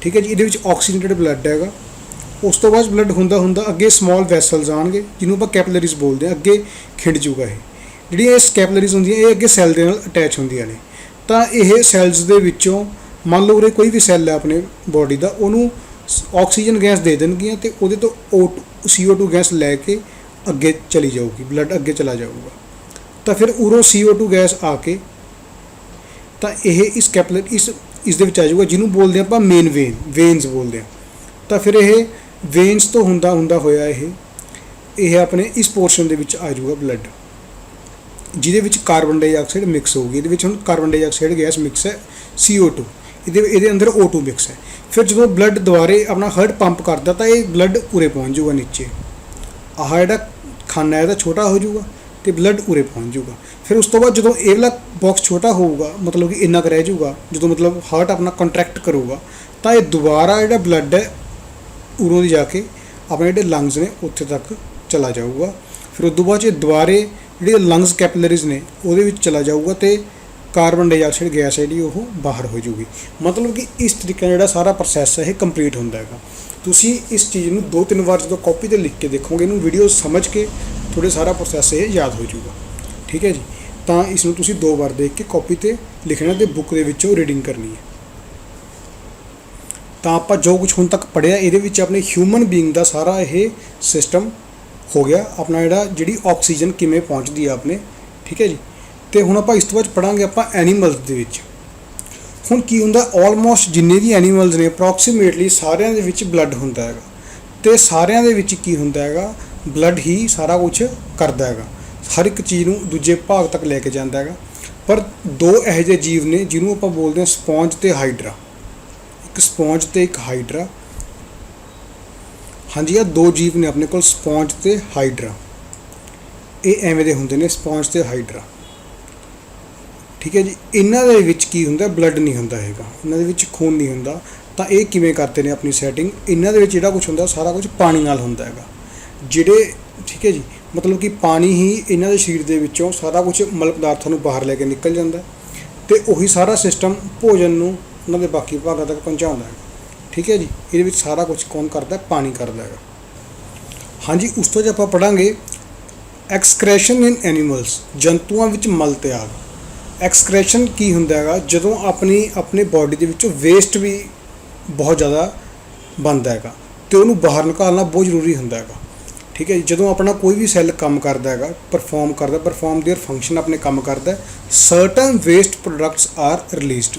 S1: ਠੀਕ ਹੈ ਜੀ। ਇਹਦੇ ਵਿੱਚ ਆਕਸੀਜਨੇਟਡ ਬਲੱਡ ਹੈਗਾ। ਉਸ ਤੋਂ ਬਾਅਦ ਬਲੱਡ ਹੁੰਦਾ ਅੱਗੇ ਸਮਾਲ ਵੈਸਲਸ ਆਉਣਗੇ ਜਿਹਨੂੰ ਆਪਾਂ ਕੈਪਲਰੀਜ਼ ਬੋਲਦੇ ਹਾਂ, ਅੱਗੇ ਖਿੰਡ ਜਾਊਗਾ ਇਹ। ਜਿਹੜੀਆਂ ਇਸ ਕੈਪਲਰੀਜ਼ ਹੁੰਦੀਆਂ ਇਹ ਅੱਗੇ ਸੈੱਲ ਦੇ ਨਾਲ ਅਟੈਚ ਹੁੰਦੀਆਂ ਨੇ। ਤਾਂ ਇਹ ਸੈੱਲਸ ਦੇ ਵਿੱਚੋਂ ਮੰਨ ਲਓ ਉਰੇ ਕੋਈ ਵੀ ਸੈੱਲ ਹੈ ਆਪਣੇ ਬੋਡੀ ਦਾ, ਉਹਨੂੰ ਆਕਸੀਜਨ ਗੈਸ ਦੇ ਦੇਣਗੀਆਂ ਤੇ ਉਹਦੇ ਤੋਂ CO2 ਗੈਸ ਲੈ ਕੇ ਅੱਗੇ ਚਲੀ ਜਾਊਗੀ, ਬਲੱਡ ਅੱਗੇ ਚਲਾ ਜਾਊਗਾ। ਤਾਂ ਫਿਰ ਉਰੋਂ CO2 ਗੈਸ ਆ ਕੇ ਤਾਂ ਇਹ ਇਸ ਦੇ ਵਿੱਚ ਆ ਜਾਊਗਾ, ਜਿਹਨੂੰ ਬੋਲਦੇ ਆਪਾਂ ਮੇਨ ਵੇਨਸ ਬੋਲਦੇ ਹਾਂ। ਤਾਂ ਫਿਰ ਇਹ ਵੇਨਸ ਤੋਂ ਹੁੰਦਾ ਹੋਇਆ ਇਹ ਆਪਣੇ ਇਸ ਪੋਰਸ਼ਨ ਦੇ ਵਿੱਚ ਆ ਜਾਊਗਾ ਬਲੱਡ, ਜਿਹਦੇ ਵਿੱਚ ਕਾਰਬਨ ਡਾਈਆਕਸਾਈਡ ਮਿਕਸ ਹੋਊਗੀ। ਇਹਦੇ ਵਿੱਚ ਹੁਣ ਕਾਰਬਨ ਡਾਈਆਕਸਾਈਡ ਗੈਸ ਮਿਕਸ ਹੈ, CO2, ਇਹਦੇ ਅੰਦਰ O2 ਮਿਕਸ ਹੈ। ਫਿਰ ਜਦੋਂ ਬਲੱਡ ਦੁਬਾਰੇ ਆਪਣਾ ਹਾਰਟ ਪੰਪ ਕਰਦਾ ਤਾਂ ਇਹ ਬਲੱਡ ਉਰੇ ਪਹੁੰਚ ਜਾਊਗਾ ਨੀਚੇ। ਆਹ ਜਿਹੜਾ ਖਾਨਾ ਇਹਦਾ ਛੋਟਾ ਹੋ ਜਾਊਗਾ ਤੇ ਬਲੱਡ ਉਰੇ ਪਹੁੰਚ ਜਾਊਗਾ। ਫਿਰ ਉਸ ਤੋਂ ਬਾਅਦ ਜਦੋਂ ਇਹ ਵਾਲਾ ਬਾਕਸ ਛੋਟਾ ਹੋਊਗਾ, ਮਤਲਬ ਕਿ ਇੰਨਾ ਕੁ ਰਹਿ ਜਾਊਗਾ, ਜਦੋਂ ਮਤਲਬ ਹਾਰਟ ਆਪਣਾ ਕੰਟਰੈਕਟ ਕਰੂਗਾ ਤਾਂ ਇਹ ਦੁਬਾਰਾ ਜਿਹੜਾ ਬਲੱਡ ਹੈ ਉਰੋਂ ਦੀ ਜਾ ਕੇ ਆਪਣੇ ਜਿਹੜੇ ਲੰਗਸ ਨੇ ਉੱਥੇ ਤੱਕ ਚਲਾ ਜਾਊਗਾ। ਫਿਰ ਉਸ ਤੋਂ ਬਾਅਦ 'ਚ ਦੁਬਾਰੇ ਜਿਹੜੇ ਲੰਗਸ ਕੈਪਲਰੀਜ਼ ਨੇ ਉਹਦੇ ਵਿੱਚ ਚਲਾ ਜਾਊਗਾ ਤੇ ਕਾਰਬਨ ਡਾਈਆਕਸਾਈਡ ਗੈਸ ਜਿਹੜੀ ਉਹ ਬਾਹਰ ਹੋ ਜਾਊਗੀ। ਮਤਲਬ ਕਿ ਇਸ ਤਰੀਕੇ ਨਾਲ ਜਿਹੜਾ ਸਾਰਾ ਪ੍ਰੋਸੈਸ ਹੈ ਇਹ ਕੰਪਲੀਟ ਹੁੰਦਾ ਹੈਗਾ। ਤੁਸੀਂ ਇਸ ਚੀਜ਼ ਨੂੰ 2-3 ਵਾਰ ਜਦੋਂ ਕਾਪੀ 'ਤੇ ਲਿਖ ਕੇ ਦੇਖੋਗੇ, ਇਹਨੂੰ ਵੀਡੀਓ ਸਮਝ ਕੇ ਤੁਹਾਡੇ ਸਾਰਾ ਪ੍ਰੋਸੈਸ ਇਹ ਯਾਦ ਹੋ ਜਾਊਗਾ, ਠੀਕ ਹੈ ਜੀ। ਤਾਂ ਇਸ ਨੂੰ ਤੁਸੀਂ 2 ਵਾਰ ਦੇਖ ਕੇ ਕਾਪੀ 'ਤੇ ਲਿਖਣਾ ਤੇ ਬੁੱਕ ਦੇ ਵਿੱਚੋਂ ਰੀਡਿੰਗ ਕਰਨੀ ਹੈ। ਤਾਂ ਆਪਾਂ ਜੋ ਕੁਝ ਹੁਣ ਤੱਕ ਪੜ੍ਹਿਆ ਇਹਦੇ ਵਿੱਚ ਆਪਣੇ ਹਿਊਮਨ ਬੀਇੰਗ ਦਾ ਸਾਰਾ ਇਹ ਸਿਸਟਮ ਹੋ ਗਿਆ, ਆਪਣਾ ਜਿਹੜੀ ਆਕਸੀਜਨ ਕਿਵੇਂ ਪਹੁੰਚਦੀ ਆ ਆਪਣੇ, ਠੀਕ ਹੈ ਜੀ। ਤੇ ਹੁਣ ਆਪਾਂ ਇਸ ਤੋਂ ਬਾਅਦ ਪੜਾਂਗੇ ਆਪਾਂ ਐਨੀਮਲਸ ਦੇ ਵਿੱਚ। ਹੁਣ ਕੀ ਹੁੰਦਾ, ਆਲਮੋਸਟ ਜਿੰਨੇ ਵੀ ਐਨੀਮਲਸ ਨੇ ਅਪਰੋਕਸੀਮੇਟਲੀ ਸਾਰਿਆਂ ਦੇ ਵਿੱਚ ਬਲੱਡ ਹੁੰਦਾ ਹੈਗਾ। ਤੇ ਸਾਰਿਆਂ ਦੇ ਵਿੱਚ ਕੀ ਹੁੰਦਾ ਹੈਗਾ, ਬਲੱਡ ਹੀ ਸਾਰਾ ਕੁਝ ਕਰਦਾ ਹੈਗਾ, ਹਰ ਇੱਕ ਚੀਜ਼ ਨੂੰ ਦੂਜੇ ਭਾਗ ਤੱਕ ਲੈ ਕੇ ਜਾਂਦਾ ਹੈਗਾ। ਪਰ ਦੋ ਇਹੋ ਜਿਹੇ ਜੀਵ ਨੇ ਜਿਹਨੂੰ ਆਪਾਂ ਬੋਲਦੇ ਹਾਂ ਸਪੌਂਜ ਤੇ ਹਾਈਡਰਾ, ਇੱਕ ਸਪੌਂਜ ਤੇ ਇੱਕ ਹਾਈਡਰਾ। ਹਾਂਜੀ, ਆਹ ਦੋ ਜੀਵ ਨੇ ਆਪਣੇ ਕੋਲ, ਸਪੌਂਜ ਤੇ ਹਾਈਡਰਾ। ਇਹ ਐਵੇਂ ਦੇ ਹੁੰਦੇ ਨੇ, ਸਪੌਂਜ ਤੇ ਹਾਈਡਰਾ। ਠੀਕ ਹੈ ਜੀ। ਇਹਨਾਂ ਦੇ ਵਿੱਚ ਕੀ ਹੁੰਦਾ, ਬਲੱਡ ਨਹੀਂ ਹੁੰਦਾ ਹੈਗਾ, ਇਹਨਾਂ ਦੇ ਵਿੱਚ ਖੂਨ ਨਹੀਂ ਹੁੰਦਾ। ਤਾਂ ਇਹ ਕਿਵੇਂ ਕਰਦੇ ਨੇ ਆਪਣੀ ਸੈਟਿੰਗ, ਇਹਨਾਂ ਦੇ ਵਿੱਚ ਜਿਹੜਾ ਕੁਝ ਹੁੰਦਾ ਸਾਰਾ ਕੁਝ ਪਾਣੀ ਨਾਲ ਹੁੰਦਾ ਹੈਗਾ। ਜਿਹੜੇ ਠੀਕ ਹੈ ਜੀ, ਮਤਲਬ ਕਿ ਪਾਣੀ ਹੀ ਇਹਨਾਂ ਦੇ ਸਰੀਰ ਦੇ ਵਿੱਚੋਂ ਸਾਰਾ ਕੁਝ ਮਲ ਪਦਾਰਥਾਂ ਨੂੰ ਬਾਹਰ ਲੈ ਕੇ ਨਿਕਲ ਜਾਂਦਾ ਅਤੇ ਉਹੀ ਸਾਰਾ ਸਿਸਟਮ ਭੋਜਨ ਨੂੰ ਉਹਨਾਂ ਦੇ ਬਾਕੀ ਭਾਗਾਂ ਤੱਕ ਪਹੁੰਚਾਉਂਦਾ ਹੈ। ਠੀਕ ਹੈ ਜੀ। ਇਹਦੇ ਵਿੱਚ ਸਾਰਾ ਕੁਝ ਕੌਣ ਕਰਦਾ, ਪਾਣੀ ਕਰਦਾ ਹੈਗਾ। ਹਾਂਜੀ, ਉਸ ਤੋਂ ਜੇ ਆਪਾਂ ਪੜ੍ਹਾਂਗੇ ਐਕਸਕ੍ਰੈਸ਼ਨ ਇਨ ਐਨੀਮਲਸ, ਜੰਤੂਆਂ ਵਿੱਚ ਮਲ ਤਿਆਗ। ਐਕਸਕ੍ਰੈਸ਼ਨ ਕੀ ਹੁੰਦਾ ਹੈਗਾ, ਜਦੋਂ ਆਪਣੇ ਬਾਡੀ ਦੇ ਵਿੱਚੋਂ ਵੇਸਟ ਵੀ ਬਹੁਤ ਜ਼ਿਆਦਾ ਬਣਦਾ ਹੈਗਾ ਅਤੇ ਉਹਨੂੰ ਬਾਹਰ ਨਿਕਾਲਣਾ ਬਹੁਤ ਜ਼ਰੂਰੀ ਹੁੰਦਾ ਹੈਗਾ। ਠੀਕ ਹੈ ਜੀ। ਜਦੋਂ ਆਪਣਾ ਕੋਈ ਵੀ ਸੈੱਲ ਕੰਮ ਕਰਦਾ ਹੈਗਾ, ਪਰਫਾਰਮ ਦੇਅਰ ਫੰਕਸ਼ਨ, ਆਪਣੇ ਕੰਮ ਕਰਦਾ, certain waste products are released,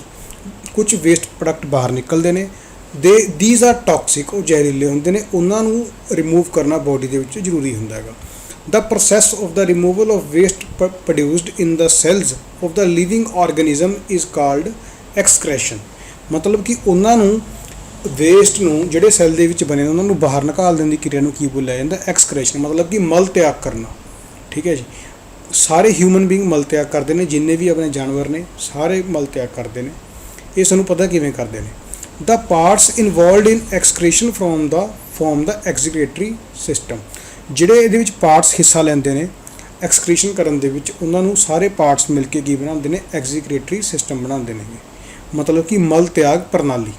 S1: ਕੁਝ ਵੇਸਟ ਪ੍ਰੋਡਕਟ ਬਾਹਰ ਨਿਕਲਦੇ ਨੇ। ਦੀਜ਼ ਆਰ ਟੌਕਸਿਕ, ਉਹ ਜ਼ਹਿਰੀਲੇ ਹੁੰਦੇ ਨੇ, ਉਹਨਾਂ ਨੂੰ ਰਿਮੂਵ ਕਰਨਾ ਬਾਡੀ ਦੇ ਵਿੱਚ ਜ਼ਰੂਰੀ ਹੁੰਦਾ ਹੈਗਾ। The process of the removal of waste produced in the cells of the living organism is called excretion। ਮਤਲਬ ਕਿ ਉਹਨਾਂ ਨੂੰ ਵੇਸਟ ਨੂੰ ਜਿਹੜੇ ਸੈੱਲ ਦੇ ਵਿੱਚ ਬਣੇ ਨੇ ਉਹਨਾਂ ਨੂੰ ਬਾਹਰ ਨਿਕਾਲ ਦੇਣ ਦੀ ਕਿਰਿਆ ਨੂੰ ਕੀ ਬੋਲਿਆ ਜਾਂਦਾ, ਐਕਸਕ੍ਰੈਸ਼ਨ। ਮਤਲਬ ਕਿ ਮਲ ਤਿਆਗ ਕਰਨਾ। ਠੀਕ ਹੈ ਜੀ। ਸਾਰੇ ਹਿਊਮਨ ਬੀਇੰਗ ਮਲ ਤਿਆਗ ਕਰਦੇ ਨੇ, ਜਿੰਨੇ ਵੀ ਆਪਣੇ ਜਾਨਵਰ ਨੇ ਸਾਰੇ ਮਲ ਤਿਆਗ ਕਰਦੇ ਨੇ। ਇਹ ਸਾਨੂੰ ਪਤਾ ਕਿਵੇਂ ਕਰਦੇ ਨੇ। The parts involved in excretion form the excretory system। ਜਿਹੜੇ ਇਹਦੇ ਵਿੱਚ ਪਾਰਟਸ ਹਿੱਸਾ ਲੈਂਦੇ ਨੇ ਐਕਸਕ੍ਰੀਸ਼ਨ ਕਰਨ ਦੇ ਵਿੱਚ, ਉਹਨਾਂ ਨੂੰ ਸਾਰੇ ਪਾਰਟਸ ਮਿਲ ਕੇ ਕੀ ਬਣਾਉਂਦੇ ਨੇ, ਐਗਜ਼ੀਕ੍ਰੇਟਰੀ ਸਿਸਟਮ ਬਣਾਉਂਦੇ ਨੇ। ਮਤਲਬ ਕਿ ਮਲ ਤਿਆਗ ਪ੍ਰਣਾਲੀ।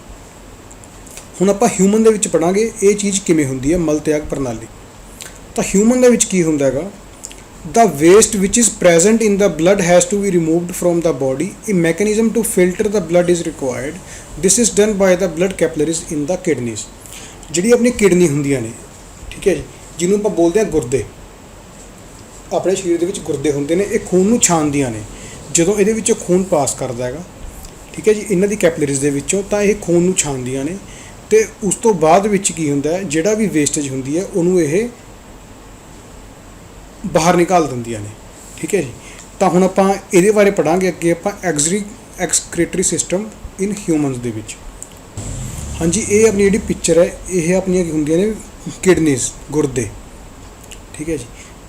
S1: ਹੁਣ ਆਪਾਂ ਹਿਊਮਨ ਦੇ ਵਿੱਚ ਪੜਾਂਗੇ ਇਹ ਚੀਜ਼ ਕਿਵੇਂ ਹੁੰਦੀ ਹੈ, ਮਲ ਤਿਆਗ ਪ੍ਰਣਾਲੀ। ਤਾਂ ਹਿਊਮਨ ਦੇ ਵਿੱਚ ਕੀ ਹੁੰਦਾ ਹੈਗਾ, the waste which is present in the blood has to be removed from the body, a mechanism to filter the blood is required, this is done by the blood capillaries in the kidneys। ਜਿਹੜੀ ਆਪਣੀ kidney ਹੁੰਦੀਆਂ ਨੇ, ਠੀਕ ਹੈ ਜੀ, ਜਿਹਨੂੰ ਆਪਾਂ ਬੋਲਦੇ ਹਾਂ ਗੁਰਦੇ, ਆਪਣੇ ਸਰੀਰ ਦੇ ਵਿੱਚ ਗੁਰਦੇ ਹੁੰਦੇ ਨੇ, ਇਹ ਖੂਨ ਨੂੰ ਛਾਣਦੀਆਂ ਨੇ। ਜਦੋਂ ਇਹਦੇ ਵਿੱਚੋਂ ਖੂਨ ਪਾਸ ਕਰਦਾ ਹੈਗਾ, ਠੀਕ ਹੈ ਜੀ, ਇਹਨਾਂ ਦੀ ਕੈਪਿਲਰੀਜ਼ ਦੇ ਵਿੱਚੋਂ, ਤਾਂ ਇਹ ਖੂਨ ਨੂੰ ਛਾਣਦੀਆਂ ਨੇ ਅਤੇ ਉਸ ਤੋਂ ਬਾਅਦ ਵਿੱਚ ਕੀ ਹੁੰਦਾ ਹੈ, ਜਿਹੜਾ ਵੀ ਵੇਸਟੇਜ ਹੁੰਦੀ ਹੈ ਉਹਨੂੰ ਇਹ ਬਾਹਰ ਨਿਕਾਲ ਦਿੰਦੀਆਂ ਨੇ। ਠੀਕ ਹੈ ਜੀ। ਤਾਂ ਹੁਣ ਆਪਾਂ ਇਹਦੇ ਬਾਰੇ ਪੜ੍ਹਾਂਗੇ ਅੱਗੇ ਆਪਾਂ ਐਕਸਕ੍ਰੀਟਰੀ ਸਿਸਟਮ ਇਨ ਹਿਊਮਨਸ ਦੇ ਵਿੱਚ। ਹਾਂਜੀ, ਇਹ ਆਪਣੀ ਜਿਹੜੀ ਪਿਕਚਰ ਹੈ ਇਹ ਆਪਣੀਆਂ ਕੀ ਹੁੰਦੀਆਂ ਨੇ, ਕਿਡਨੀਜ਼, ਗੁਰਦੇ। ਠੀਕ ਹੈ ਜੀ।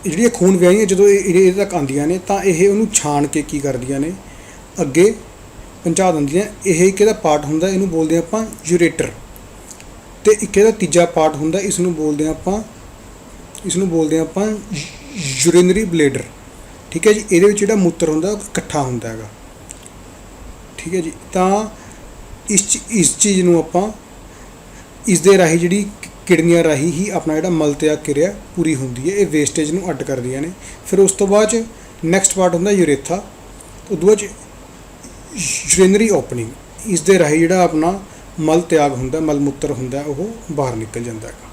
S1: ਇਹ ਜਿਹੜੀਆਂ ਖੂਨ ਵਿਆਹੀਆਂ ਜਦੋਂ ਇਹਦੇ ਤੱਕ ਆਉਂਦੀਆਂ ਨੇ ਤਾਂ ਇਹ ਉਹਨੂੰ ਛਾਣ ਕੇ ਕੀ ਕਰਦੀਆਂ ਨੇ, ਅੱਗੇ ਪਹੁੰਚਾ ਦਿੰਦੀਆਂ। ਇਹ ਇੱਕ ਇਹਦਾ ਪਾਰਟ ਹੁੰਦਾ, ਇਹਨੂੰ ਬੋਲਦੇ ਹਾਂ ਆਪਾਂ ਯੂਰੇਟਰ, ਅਤੇ ਇੱਕ ਇਹਦਾ ਤੀਜਾ ਪਾਰਟ ਹੁੰਦਾ, ਇਸ ਨੂੰ ਬੋਲਦੇ ਹਾਂ ਆਪਾਂ ਯੂਰੀਨਰੀ ਬਲੈਡਰ। ਠੀਕ ਹੈ ਜੀ। ਇਹਦੇ ਵਿੱਚ ਜਿਹੜਾ ਮੂਤਰ ਹੁੰਦਾ ਉਹ ਇਕੱਠਾ ਹੁੰਦਾ ਹੈਗਾ। ਠੀਕ ਹੈ ਜੀ। ਤਾਂ ਇਸ ਚੀਜ਼ ਨੂੰ ਆਪਾਂ, ਇਸ ਦੇ ਰਾਹੀਂ ਜਿਹੜੀ ਕਿਡਨੀਆਂ ਰਾਹੀਂ ਹੀ ਆਪਣਾ ਜਿਹੜਾ ਮਲ ਤਿਆਗ ਕਿਰਿਆ ਪੂਰੀ ਹੁੰਦੀ ਹੈ। ਇਹ ਵੇਸਟੇਜ ਨੂੰ ਅੱਡ ਕਰਦੀਆਂ ਨੇ। ਫਿਰ ਉਸ ਤੋਂ ਬਾਅਦ 'ਚ ਨੈਕਸਟ ਪਾਰਟ ਹੁੰਦਾ ਯੂਰੇਥਾ, ਉਦੋਂ ਬਾਅਦ 'ਚ ਯੂਰੀਨਰੀ ਓਪਨਿੰਗ, ਇਸ ਦੇ ਰਾਹੀਂ ਜਿਹੜਾ ਆਪਣਾ ਮਲ ਤਿਆਗ ਹੁੰਦਾ, ਮਲ ਮੂਤਰ ਹੁੰਦਾ, ਉਹ ਬਾਹਰ ਨਿਕਲ ਜਾਂਦਾ ਹੈਗਾ।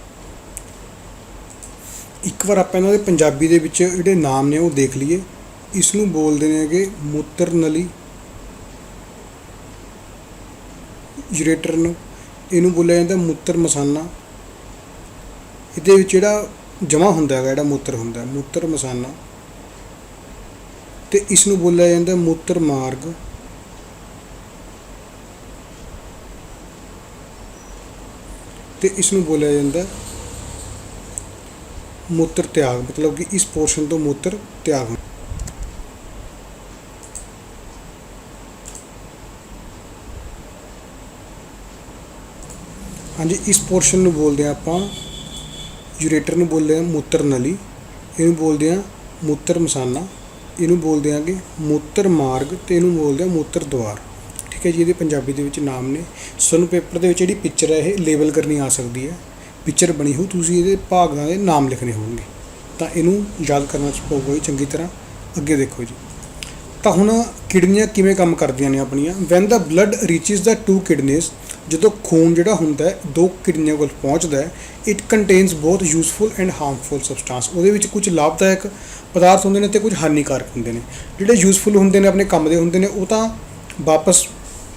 S1: ਇੱਕ ਵਾਰ ਆਪਾਂ ਇਹਨਾਂ ਦੇ ਪੰਜਾਬੀ ਦੇ ਵਿੱਚ ਜਿਹੜੇ ਨਾਮ ਨੇ ਉਹ ਦੇਖ ਲਈਏ। ਇਸ ਨੂੰ ਬੋਲਦੇ ਨੇ ਹੈਗੇ ਮੂਤਰ ਨਲੀ, ਯੂਰੇਟਰ ਨੂੰ ਇਹਨੂੰ ਬੋਲਿਆ ਜਾਂਦਾ ਮੂਤਰ ਮਸਾਨਾ। ਇਹਦੇ ਵਿੱਚ ਜਿਹੜਾ ਜਮ੍ਹਾਂ ਹੁੰਦਾ ਹੈਗਾ, ਜਿਹੜਾ ਮੂਤਰ ਹੁੰਦਾ, ਮੂਤਰ ਮਸਾਨਾ, ਅਤੇ ਇਸ ਨੂੰ ਬੋਲਿਆ ਜਾਂਦਾ ਮੂਤਰ ਮਾਰਗ, ਅਤੇ ਇਸ ਨੂੰ ਬੋਲਿਆ ਜਾਂਦਾ ਮੂਤਰ ਤਿਆਗ। ਮਤਲਬ ਕਿ ਇਸ ਪੋਰਸ਼ਨ ਤੋਂ ਮੂਤਰ ਤਿਆਗ ਹੁੰਦਾ। ਹਾਂਜੀ, ਇਸ ਪੋਰਸ਼ਨ ਨੂੰ ਬੋਲਦੇ ਹਾਂ ਆਪਾਂ, ਯੂਰੇਟਰ ਨੂੰ ਬੋਲਦੇ ਹਾਂ ਮੂਤਰ ਨਲੀ, ਇਹਨੂੰ ਬੋਲਦੇ ਹਾਂ ਮੂਤਰ ਮਸਾਨਾ, ਇਹਨੂੰ ਬੋਲਦੇ ਆਂਗੇ ਮੂਤਰ ਮਾਰਗ, ਅਤੇ ਇਹਨੂੰ ਬੋਲਦੇ ਹਾਂ ਮੂਤਰ ਦੁਆਰ। ਠੀਕ ਹੈ ਜੀ। ਇਹਦੇ ਪੰਜਾਬੀ ਦੇ ਵਿੱਚ ਨਾਮ ਨੇ। ਸਾਨੂੰ ਪੇਪਰ ਦੇ ਵਿੱਚ ਜਿਹੜੀ ਪਿਕਚਰ ਹੈ ਇਹ ਲੇਬਲ ਕਰਨੀ ਆ ਸਕਦੀ ਹੈ, ਪਿਕਚਰ ਬਣੀ ਹੋ, ਤੁਸੀਂ ਇਹਦੇ ਭਾਗਾਂ ਦੇ ਨਾਮ ਲਿਖਣੇ ਹੋਣਗੇ, ਤਾਂ ਇਹਨੂੰ ਯਾਦ ਕਰਨਾ ਪਊਗਾ ਜੀ ਚੰਗੀ ਤਰ੍ਹਾਂ। ਅੱਗੇ ਦੇਖੋ ਜੀ। ਤਾਂ ਹੁਣ ਕਿਡਨੀਆਂ ਕਿਵੇਂ ਕੰਮ ਕਰਦੀਆਂ ਨੇ ਆਪਣੀਆਂ। ਵੈਨ ਦਾ ਬਲੱਡ ਰੀਚਿਸ ਦਾ 2 ਕਿਡਨੀਜ਼, ਜਦੋਂ ਖੂਨ ਜਿਹੜਾ ਹੁੰਦਾ ਹੈ 2 ਕਿਡਨੀਆਂ ਕੋਲ ਪਹੁੰਚਦਾ ਹੈ, it contains both useful and harmful substance. ਉਹਦੇ ਵਿੱਚ ਕੁਝ ਲਾਭਦਾਇਕ ਪਦਾਰਥ ਹੁੰਦੇ ਨੇ ਅਤੇ ਕੁਝ ਹਾਨੀਕਾਰਕ ਹੁੰਦੇ ਨੇ। ਜਿਹੜੇ ਯੂਜ਼ਫੁਲ ਹੁੰਦੇ ਨੇ, ਆਪਣੇ ਕੰਮ ਦੇ ਹੁੰਦੇ ਨੇ, ਉਹ ਤਾਂ ਵਾਪਸ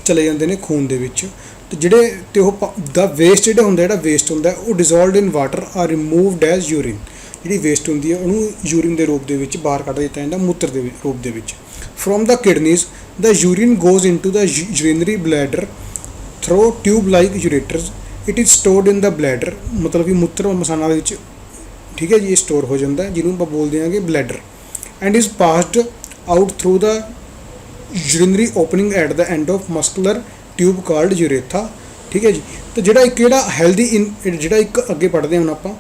S1: ਚਲੇ ਜਾਂਦੇ ਨੇ ਖੂਨ ਦੇ ਵਿੱਚ, ਅਤੇ ਉਹ ਦਾ ਵੇਸਟ ਜਿਹੜਾ ਹੁੰਦਾ, ਉਹ dissolved in water are removed as urine. ਜਿਹੜੀ ਵੇਸਟ ਹੁੰਦੀ ਹੈ ਉਹਨੂੰ ਯੂਰਿਨ ਦੇ ਰੂਪ ਦੇ ਵਿੱਚ ਬਾਹਰ ਕੱਢ ਦਿੱਤਾ ਜਾਂਦਾ, ਮੂਤਰ ਦੇ ਰੂਪ ਦੇ ਵਿੱਚ। From the kidneys the urine goes into the urinary bladder through tube like ureters, it is stored in the bladder, ਮਤਲਬ ਕਿ ਮੂਤਰ ਮਸਾਨਾ ਦੇ ਵਿੱਚ, ਠੀਕ ਹੈ ਜੀ, ਇਹ ਸਟੋਰ ਹੋ ਜਾਂਦਾ ਹੈ, ਜਿਹਨੂੰ ਆਪਾਂ ਬੋਲਦੇ ਹਾਂਗੇ bladder, and is passed out through the urinary opening at the end of muscular tube called urethra, ਠੀਕ ਹੈ ਜੀ। ਤਾਂ ਜਿਹੜਾ ਇੱਕ ਜਿਹੜਾ ਹੈਲਦੀ ਜਿਹੜਾ ਇੱਕ ਅੱਗੇ ਪੜ੍ਹਦੇ ਹਾਂ ਹੁਣ ਆਪਾਂ,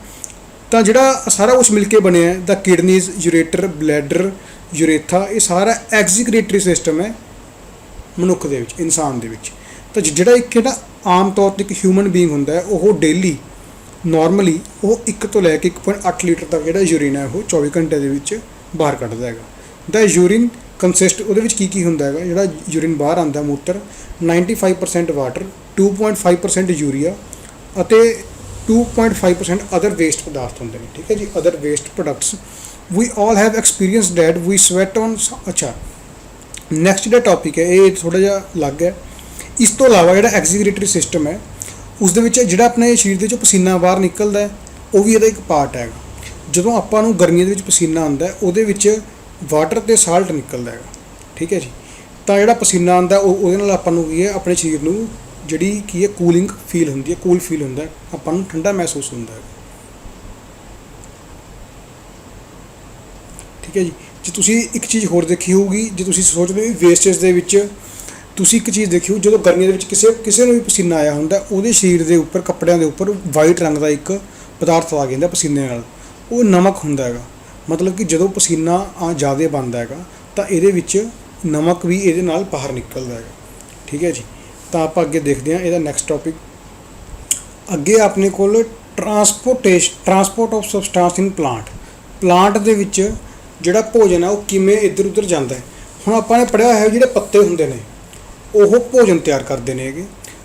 S1: ਤਾਂ ਜਿਹੜਾ ਸਾਰਾ ਕੁਛ ਮਿਲ ਕੇ ਬਣਿਆ ਦਾ ਕਿਡਨੀਜ਼, ਯੂਰੇਟਰ, ਬਲੈਡਰ, ਯੂਰੇਥਾ, ਇਹ ਸਾਰਾ ਐਗਜ਼ੀਕ੍ਰੀਟਰੀ ਸਿਸਟਮ ਹੈ ਮਨੁੱਖ ਦੇ ਵਿੱਚ, ਇਨਸਾਨ ਦੇ ਵਿੱਚ। ਤਾਂ ਜਿਹੜਾ ਇੱਕ ਜਿਹੜਾ ਆਮ ਤੌਰ 'ਤੇ ਇੱਕ ਹਿਊਮਨ ਬੀਇੰਗ ਹੁੰਦਾ ਹੈ, ਉਹ ਡੇਲੀ ਨੋਰਮਲੀ ਉਹ 1 ਤੋਂ ਲੈ ਕੇ 1.8 ਲੀਟਰ ਤੱਕ ਜਿਹੜਾ ਯੂਰਿਨ ਹੈ ਉਹ 24 ਘੰਟੇ ਦੇ ਵਿੱਚ ਬਾਹਰ ਕੱਢਦਾ ਹੈਗਾ। ਦਾ ਯੂਰਿਨ ਕੰਸਿਸਟ, ਉਹਦੇ ਵਿੱਚ ਕੀ ਹੁੰਦਾ ਹੈਗਾ, ਜਿਹੜਾ ਯੂਰਿਨ ਬਾਹਰ ਆਉਂਦਾ ਮੂਤਰ, 95% ਵਾਟਰ, 2.5% ਯੂਰੀਆ ਅਤੇ 2.5% ਅਦਰ ਵੇਸਟ ਪਦਾਰਥ ਹੁੰਦੇ ਨੇ, ਠੀਕ ਹੈ ਜੀ, other waste products. We all have experience that we sweat on. ਅੱਛਾ, ਨੈਕਸਟ ਜਿਹੜਾ ਟੌਪਿਕ ਹੈ ਇਹ ਥੋੜ੍ਹਾ ਜਿਹਾ ਅਲੱਗ ਹੈ। ਇਸ ਤੋਂ ਇਲਾਵਾ ਜਿਹੜਾ ਐਗਜ਼ੀਕ੍ਰੀਟਰੀ ਸਿਸਟਮ ਹੈ ਉਸ ਦੇ ਵਿੱਚ ਜਿਹੜਾ ਆਪਣੇ ਸਰੀਰ ਦੇ ਵਿੱਚੋਂ ਪਸੀਨਾ ਬਾਹਰ ਨਿਕਲਦਾ ਹੈ, ਉਹ ਵੀ ਇਹਦਾ ਇੱਕ ਪਾਰਟ ਹੈਗਾ। ਜਦੋਂ ਆਪਾਂ ਨੂੰ ਗਰਮੀਆਂ ਦੇ ਵਿੱਚ ਪਸੀਨਾ ਆਉਂਦਾ ਉਹਦੇ ਵਿੱਚ ਵਾਟਰ ਅਤੇ ਸਾਲਟ ਨਿਕਲਦਾ ਹੈਗਾ, ਠੀਕ ਹੈ ਜੀ। ਤਾਂ ਜਿਹੜਾ ਪਸੀਨਾ ਆਉਂਦਾ ਉਹਦੇ ਨਾਲ ਆਪਾਂ ਨੂੰ ਕੀ ਹੈ, ਆਪਣੇ ਸਰੀਰ ਨੂੰ ਜਿਹੜੀ ਕੀ ਹੈ ਕੂਲਿੰਗ ਫੀਲ ਹੁੰਦੀ ਹੈ, ਕੂਲ ਫੀਲ ਹੁੰਦਾ, ਆਪਾਂ ਨੂੰ ਠੰਡਾ ਮਹਿਸੂਸ ਹੁੰਦਾ ਹੈ, ਠੀਕ ਹੈ ਜੀ। ਜੇ ਤੁਸੀਂ ਇੱਕ ਚੀਜ਼ ਹੋਰ ਦੇਖੀ ਹੋਊਗੀ, ਜੇ ਤੁਸੀਂ ਸੋਚਦੇ ਹੋ ਵੇਸਟੇਜ ਦੇ ਵਿੱਚ, ਤੁਸੀਂ ਇੱਕ ਚੀਜ਼ ਦੇਖੀ ਹੋ, ਜਦੋਂ ਗਰਮੀਆਂ ਦੇ ਵਿੱਚ ਕਿਸੇ ਨੂੰ ਵੀ ਪਸੀਨਾ ਆਇਆ ਹੁੰਦਾ, ਉਹਦੇ ਸਰੀਰ ਦੇ ਉੱਪਰ, ਕੱਪੜਿਆਂ ਦੇ ਉੱਪਰ ਵਾਈਟ ਰੰਗ ਦਾ ਇੱਕ ਪਦਾਰਥ ਲੱਗ ਜਾਂਦਾ ਪਸੀਨੇ ਨਾਲ, ਉਹ ਨਮਕ ਹੁੰਦਾ ਹੈਗਾ। ਮਤਲਬ ਕਿ ਜਦੋਂ ਪਸੀਨਾ ਜ਼ਿਆਦਾ ਬਣਦਾ ਹੈਗਾ ਤਾਂ ਇਹਦੇ ਵਿੱਚ ਨਮਕ ਵੀ ਇਹਦੇ ਨਾਲ ਬਾਹਰ ਨਿਕਲਦਾ ਹੈਗਾ, ਠੀਕ ਹੈ ਜੀ। ਤਾਂ ਆਪਾਂ ਅੱਗੇ ਦੇਖਦੇ ਹਾਂ ਇਹਦਾ ਨੈਕਸਟ ਟੌਪਿਕ। ਅੱਗੇ ਆਪਣੇ ਕੋਲ transport of substance in plant ਦੇ ਵਿੱਚ ਜਿਹੜਾ ਭੋਜਨ ਹੈ ਉਹ ਕਿਵੇਂ ਇੱਧਰ ਉੱਧਰ ਜਾਂਦਾ ਹੈ। ਹੁਣ ਆਪਾਂ ਨੇ ਪੜ੍ਹਿਆ ਹੋਇਆ ਜਿਹੜੇ ਪੱਤੇ ਹੁੰਦੇ ਨੇ ਉਹ ਭੋਜਨ ਤਿਆਰ ਕਰਦੇ ਨੇ ਹੈਗੇ,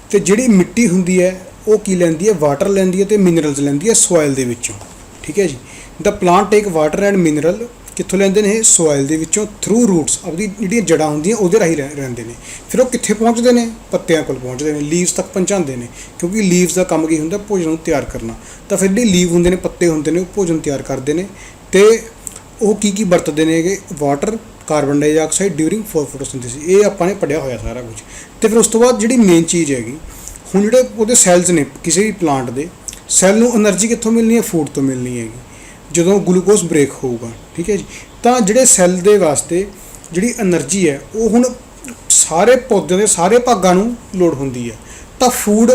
S1: ਅਤੇ ਜਿਹੜੀ ਮਿੱਟੀ ਹੁੰਦੀ ਹੈ ਉਹ ਕੀ ਲੈਂਦੀ ਹੈ, ਵਾਟਰ ਲੈਂਦੀ ਹੈ ਅਤੇ ਮਿਨਰਲਸ ਲੈਂਦੀ ਹੈ ਸੋਇਲ ਦੇ ਵਿੱਚੋਂ, ਠੀਕ ਹੈ ਜੀ। The plant take water and mineral, ਕਿੱਥੋਂ ਲੈਂਦੇ ਨੇ ਇਹ, ਸੋਇਲ ਦੇ ਵਿੱਚੋਂ, ਥਰੂ ਰੂਟਸ, ਆਪਣੀ ਜਿਹੜੀਆਂ ਜੜ੍ਹਾਂ ਹੁੰਦੀਆਂ ਉਹਦੇ ਰਾਹੀਂ ਰਹਿੰਦੇ ਨੇ। ਫਿਰ ਉਹ ਕਿੱਥੇ ਪਹੁੰਚਦੇ ਨੇ, ਪੱਤਿਆਂ ਕੋਲ ਪਹੁੰਚਦੇ ਨੇ, ਲੀਵਸ ਤੱਕ ਪਹੁੰਚਾਉਂਦੇ ਨੇ, ਕਿਉਂਕਿ ਲੀਵਸ ਦਾ ਕੰਮ ਕੀ ਹੁੰਦਾ, ਭੋਜਨ ਨੂੰ ਤਿਆਰ ਕਰਨਾ। ਤਾਂ ਫਿਰ ਜਿਹੜੇ ਲੀਵ ਹੁੰਦੇ ਨੇ, ਪੱਤੇ ਹੁੰਦੇ ਨੇ, ਉਹ ਭੋਜਨ ਤਿਆਰ ਕਰਦੇ ਨੇ, ਅਤੇ ਉਹ ਕੀ ਵਰਤਦੇ ਨੇ ਹੈਗੇ, water, carbon dioxide during photosynthesis. ਇਹ ਆਪਾਂ ਨੇ ਪੜ੍ਹਿਆ ਹੋਇਆ ਸਾਰਾ ਕੁਝ। ਅਤੇ ਫਿਰ ਉਸ ਤੋਂ ਬਾਅਦ ਜਿਹੜੀ ਮੇਨ ਚੀਜ਼ ਹੈਗੀ, ਹੁਣ ਜਿਹੜੇ ਉਹਦੇ ਸੈਲਸ ਨੇ, ਕਿਸੇ ਵੀ ਪਲਾਂਟ ਦੇ ਸੈੱਲ ਨੂੰ એનર્ਜੀ ਕਿੱਥੋਂ ਮਿਲਣੀ ਹੈ, ਫੂਡ ਤੋਂ ਮਿਲਣੀ ਹੈਗੀ, ਜਦੋਂ ਗਲੂਕੋਜ਼ ਬ੍ਰੇਕ ਹੋਊਗਾ, ਠੀਕ ਹੈ ਜੀ। ਤਾਂ ਜਿਹੜੇ ਸੈੱਲ ਦੇ ਵਾਸਤੇ ਜਿਹੜੀ એનર્ਜੀ ਹੈ ਉਹ ਹੁਣ ਸਾਰੇ ਪੌਦਿਆਂ ਦੇ ਸਾਰੇ ਭਾਗਾਂ ਨੂੰ ਲੋੜ ਹੁੰਦੀ ਹੈ। ਤਾਂ ਫੂਡ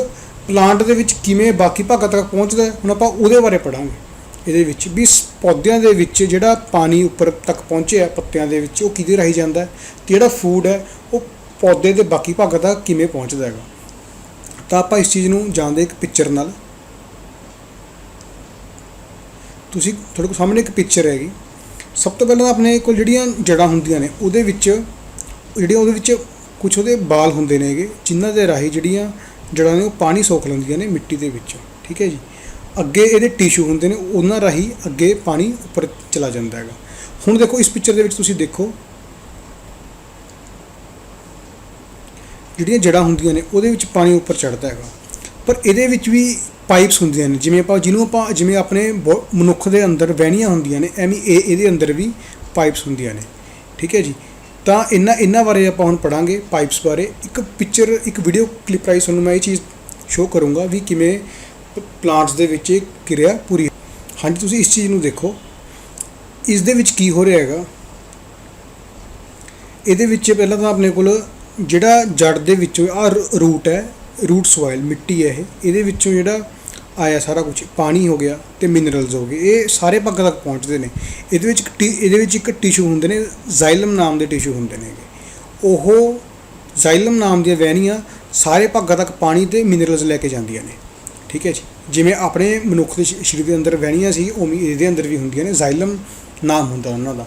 S1: ਪਲਾਂਟ ਦੇ ਵਿੱਚ ਕਿਵੇਂ ਬਾਕੀ ਭਾਗਾਂ ਤੱਕ ਪਹੁੰਚਦਾ, ਹੁਣ ਆਪਾਂ ਉਹਦੇ ਬਾਰੇ ਪੜ੍ਹਾਂਗੇ ਇਹਦੇ ਵਿੱਚ, ਵੀ ਪੌਦਿਆਂ ਦੇ ਵਿੱਚ ਜਿਹੜਾ ਪਾਣੀ ਉੱਪਰ ਤੱਕ ਪਹੁੰਚਿਆ ਪੱਤਿਆਂ ਦੇ ਵਿੱਚ, ਉਹ ਕਿਹਦੇ ਰਾਹੀਂ ਜਾਂਦਾ ਹੈ, ਅਤੇ ਜਿਹੜਾ ਫੂਡ ਹੈ ਉਹ ਪੌਦੇ ਦੇ ਬਾਕੀ ਭਾਗਾਂ ਤੱਕ ਕਿਵੇਂ ਪਹੁੰਚਦਾ ਹੈਗਾ। ਤਾਂ ਆਪਾਂ ਇਸ ਚੀਜ਼ ਨੂੰ ਜਾਣਦੇ ਇੱਕ ਪਿਕਚਰ ਨਾਲ। ਤੁਸੀਂ ਤੁਹਾਡੇ ਕੋਲ ਸਾਹਮਣੇ ਇੱਕ ਪਿਕਚਰ ਹੈਗੀ। ਸਭ ਤੋਂ ਪਹਿਲਾਂ ਆਪਣੇ ਕੋਲ ਜਿਹੜੀਆਂ ਜੜ੍ਹਾਂ ਹੁੰਦੀਆਂ ਨੇ ਉਹਦੇ ਵਿੱਚ ਕੁਛ ਉਹਦੇ ਬਾਲ ਹੁੰਦੇ ਨੇ ਹੈਗੇ, ਜਿਨ੍ਹਾਂ ਦੇ ਰਾਹੀਂ ਜਿਹੜੀਆਂ ਜੜ੍ਹਾਂ ਨੇ ਉਹ ਪਾਣੀ ਸੋਖ ਲੈਂਦੀਆਂ ਨੇ ਮਿੱਟੀ ਦੇ ਵਿੱਚੋਂ, ਠੀਕ ਹੈ ਜੀ। ਅੱਗੇ ਇਹਦੇ ਟਿਸ਼ੂ ਹੁੰਦੇ ਨੇ, ਉਹਨਾਂ ਰਾਹੀਂ ਅੱਗੇ ਪਾਣੀ ਉੱਪਰ ਚਲਾ ਜਾਂਦਾ ਹੈਗਾ। ਹੁਣ ਦੇਖੋ ਇਸ ਪਿਕਚਰ ਦੇ ਵਿੱਚ ਤੁਸੀਂ ਦੇਖੋ ਜਿਹੜੀਆਂ ਜੜ੍ਹਾਂ ਹੁੰਦੀਆਂ ਨੇ ਉਹਦੇ ਵਿੱਚ ਪਾਣੀ ਉੱਪਰ ਚੜ੍ਹਦਾ ਹੈਗਾ, ਪਰ ਇਹਦੇ ਵਿੱਚ ਵੀ ਪਾਈਪਸ ਹੁੰਦੀਆਂ ਨੇ, ਜਿਵੇਂ ਆਪਣੇ ਮਨੁੱਖ ਦੇ ਅੰਦਰ ਵਹਿਣੀਆਂ ਹੁੰਦੀਆਂ ਨੇ, ਐਵੇਂ ਇਹਦੇ ਅੰਦਰ ਵੀ ਪਾਈਪਸ ਹੁੰਦੀਆਂ ਨੇ, ਠੀਕ ਹੈ ਜੀ। ਤਾਂ ਇਹਨਾਂ ਬਾਰੇ ਆਪਾਂ ਹੁਣ ਪੜ੍ਹਾਂਗੇ, ਪਾਈਪਸ ਬਾਰੇ। ਇੱਕ ਵੀਡੀਓ ਕਲਿੱਪ ਰਾਹੀਂ ਤੁਹਾਨੂੰ ਮੈਂ ਇਹ ਚੀਜ਼ ਸ਼ੋਅ ਕਰੂੰਗਾ ਵੀ ਕਿਵੇਂ ਪਲਾਂਟਸ ਦੇ ਵਿੱਚ ਇਹ ਕਿਰਿਆ ਪੂਰੀ। ਹਾਂਜੀ, ਤੁਸੀਂ ਇਸ ਚੀਜ਼ ਨੂੰ ਦੇਖੋ, ਇਸ ਦੇ ਵਿੱਚ ਕੀ ਹੋ ਰਿਹਾ ਹੈਗਾ। ਇਹਦੇ ਵਿੱਚ ਪਹਿਲਾਂ ਤਾਂ ਆਪਣੇ ਕੋਲ ਜਿਹੜਾ ਜੜ ਦੇ ਵਿੱਚੋਂ ਰੂਟ ਹੈ, ਰੂਟ ਸੋਇਲ ਮਿੱਟੀ ਹੈ, ਇਹਦੇ ਵਿੱਚੋਂ ਜਿਹੜਾ ਆਇਆ ਸਾਰਾ ਕੁਝ ਪਾਣੀ ਹੋ ਗਿਆ ਅਤੇ ਮਿਨਰਲਸ ਹੋ ਗਏ, ਇਹ ਸਾਰੇ ਭਾਗਾਂ ਤੱਕ ਪਹੁੰਚਦੇ ਨੇ। ਇਹਦੇ ਵਿੱਚ ਇੱਕ ਟਿਸ਼ੂ ਹੁੰਦੇ ਨੇ, ਜ਼ਾਈਲਮ ਨਾਮ ਦੇ ਟਿਸ਼ੂ ਹੁੰਦੇ ਨੇ। ਉਹ ਜ਼ਾਈਲਮ ਨਾਮ ਦੀਆਂ ਵਹਿਣੀਆਂ ਸਾਰੇ ਭਾਗਾਂ ਤੱਕ ਪਾਣੀ ਅਤੇ ਮਿਨਰਲਸ ਲੈ ਕੇ ਜਾਂਦੀਆਂ ਨੇ, ਠੀਕ ਹੈ ਜੀ। ਜਿਵੇਂ ਆਪਣੇ ਮਨੁੱਖ ਦੇ ਸਰੀਰ ਦੇ ਅੰਦਰ ਵਹਿਣੀਆਂ ਸੀ, ਉਵੇਂ ਇਹਦੇ ਅੰਦਰ ਵੀ ਹੁੰਦੀਆਂ ਨੇ। ਜ਼ਾਈਲਮ ਨਾਮ ਹੁੰਦਾ ਉਹਨਾਂ ਦਾ।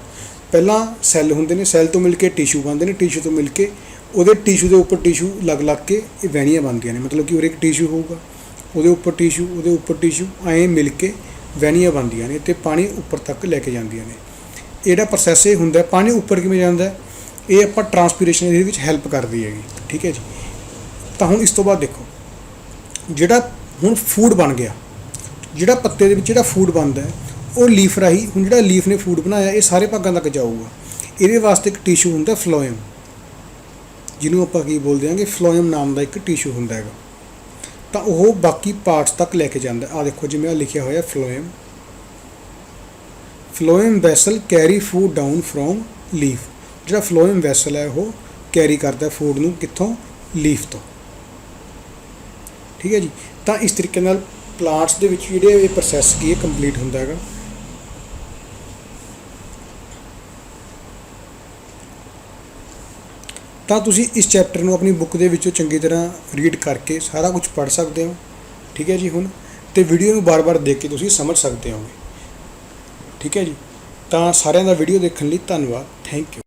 S1: ਪਹਿਲਾਂ ਸੈੱਲ ਹੁੰਦੇ ਨੇ, ਸੈੱਲ ਤੋਂ ਮਿਲ ਕੇ ਟਿਸ਼ੂ ਬਣਦੇ ਨੇ, ਟਿਸ਼ੂ ਤੋਂ ਮਿਲ ਕੇ ਉਹਦੇ ਟਿਸ਼ੂ ਦੇ ਉੱਪਰ ਟਿਸ਼ੂ ਲੱਗ ਕੇ ਇਹ ਵਹਿਣੀਆਂ ਬਣਦੀਆਂ ਨੇ। ਮਤਲਬ ਕਿ ਉਰੇ ਇੱਕ ਟਿਸ਼ੂ ਹੋਊਗਾ, ਉਹਦੇ ਉੱਪਰ ਟਿਸ਼ੂ ਐਂ ਮਿਲ ਕੇ ਵਹਿਣੀਆਂ ਬਣਦੀਆਂ ਨੇ ਅਤੇ ਪਾਣੀ ਉੱਪਰ ਤੱਕ ਲੈ ਕੇ ਜਾਂਦੀਆਂ ਨੇ। ਜਿਹੜਾ ਪ੍ਰੋਸੈਸ ਇਹ ਹੁੰਦਾ, ਪਾਣੀ ਉੱਪਰ ਕਿਵੇਂ ਜਾਂਦਾ, ਇਹ ਆਪਾਂ ਟਰਾਂਸਪੀਰੇਸ਼ਨ ਇਹਦੇ ਵਿੱਚ ਹੈਲਪ ਕਰਦੀ ਹੈਗੀ, ਠੀਕ ਹੈ ਜੀ। ਤਾਂ ਹੁਣ ਇਸ ਤੋਂ ਬਾਅਦ ਦੇਖੋ, ਜਿਹੜਾ ਹੁਣ ਫੂਡ ਬਣ ਗਿਆ, ਜਿਹੜਾ ਪੱਤੇ ਦੇ ਵਿੱਚ ਜਿਹੜਾ ਫੂਡ ਬਣਦਾ ਹੈ ਉਹ ਲੀਫ ਰਾਹੀਂ, ਹੁਣ ਜਿਹੜਾ ਲੀਫ ਨੇ ਫੂਡ ਬਣਾਇਆ ਇਹ ਸਾਰੇ ਭਾਗਾਂ ਤੱਕ ਜਾਊਗਾ। ਇਹਦੇ ਵਾਸਤੇ ਇੱਕ ਟਿਸ਼ੂ ਹੁੰਦਾ ਫਲੋਇਮ, ਜਿਹਨੂੰ ਆਪਾਂ ਕੀ ਬੋਲਦੇ ਹਾਂਗੇ, ਫਲੋਇਮ ਨਾਮ ਦਾ ਇੱਕ ਟਿਸ਼ੂ ਹੁੰਦਾ ਹੈਗਾ। ਤਾਂ ਉਹ ਬਾਕੀ ਪਾਰਟਸ ਤੱਕ ਲੈ ਕੇ ਜਾਂਦਾ। ਆਹ ਦੇਖੋ ਜਿਵੇਂ ਆ ਲਿਖਿਆ ਹੋਇਆ phloem, phloem vessel carry food down from leaf. ਜਿਹੜਾ ਫਲੋਇਮ ਵੈਸਲ ਹੈ ਉਹ ਕੈਰੀ ਕਰਦਾ ਫੂਡ ਨੂੰ ਕਿੱਥੋਂ, ਲੀਫ ਤੋਂ। ਠੀਕ ਹੈ ਜੀ। ਤਾਂ ਇਸ ਤਰੀਕੇ ਨਾਲ ਪਲਾਂਟਸ ਦੇ ਵਿੱਚ ਜਿਹੜੇ ਇਹ ਪ੍ਰੋਸੈਸ ਕੀ ਹੈ ਕੰਪਲੀਟ ਹੁੰਦਾ ਹੈਗਾ। ਤਾਂ ਤੁਸੀਂ ਇਸ ਚੈਪਟਰ ਨੂੰ ਆਪਣੀ ਬੁੱਕ ਦੇ ਵਿੱਚੋਂ ਚੰਗੀ ਤਰ੍ਹਾਂ ਰੀਡ ਕਰਕੇ ਸਾਰਾ ਕੁਝ ਪੜ੍ਹ ਸਕਦੇ ਹੋ। ਠੀਕ ਹੈ ਜੀ। ਹੁਣ ਤੇ ਵੀਡੀਓ ਨੂੰ ਬਾਰ-ਬਾਰ ਦੇਖ ਕੇ ਤੁਸੀਂ ਸਮਝ ਸਕਦੇ ਹੋਗੇ। ਠੀਕ ਹੈ ਜੀ। ਤਾਂ ਸਾਰਿਆਂ ਦਾ ਵੀਡੀਓ ਦੇਖਣ ਲਈ ਧੰਨਵਾਦ। Thank you.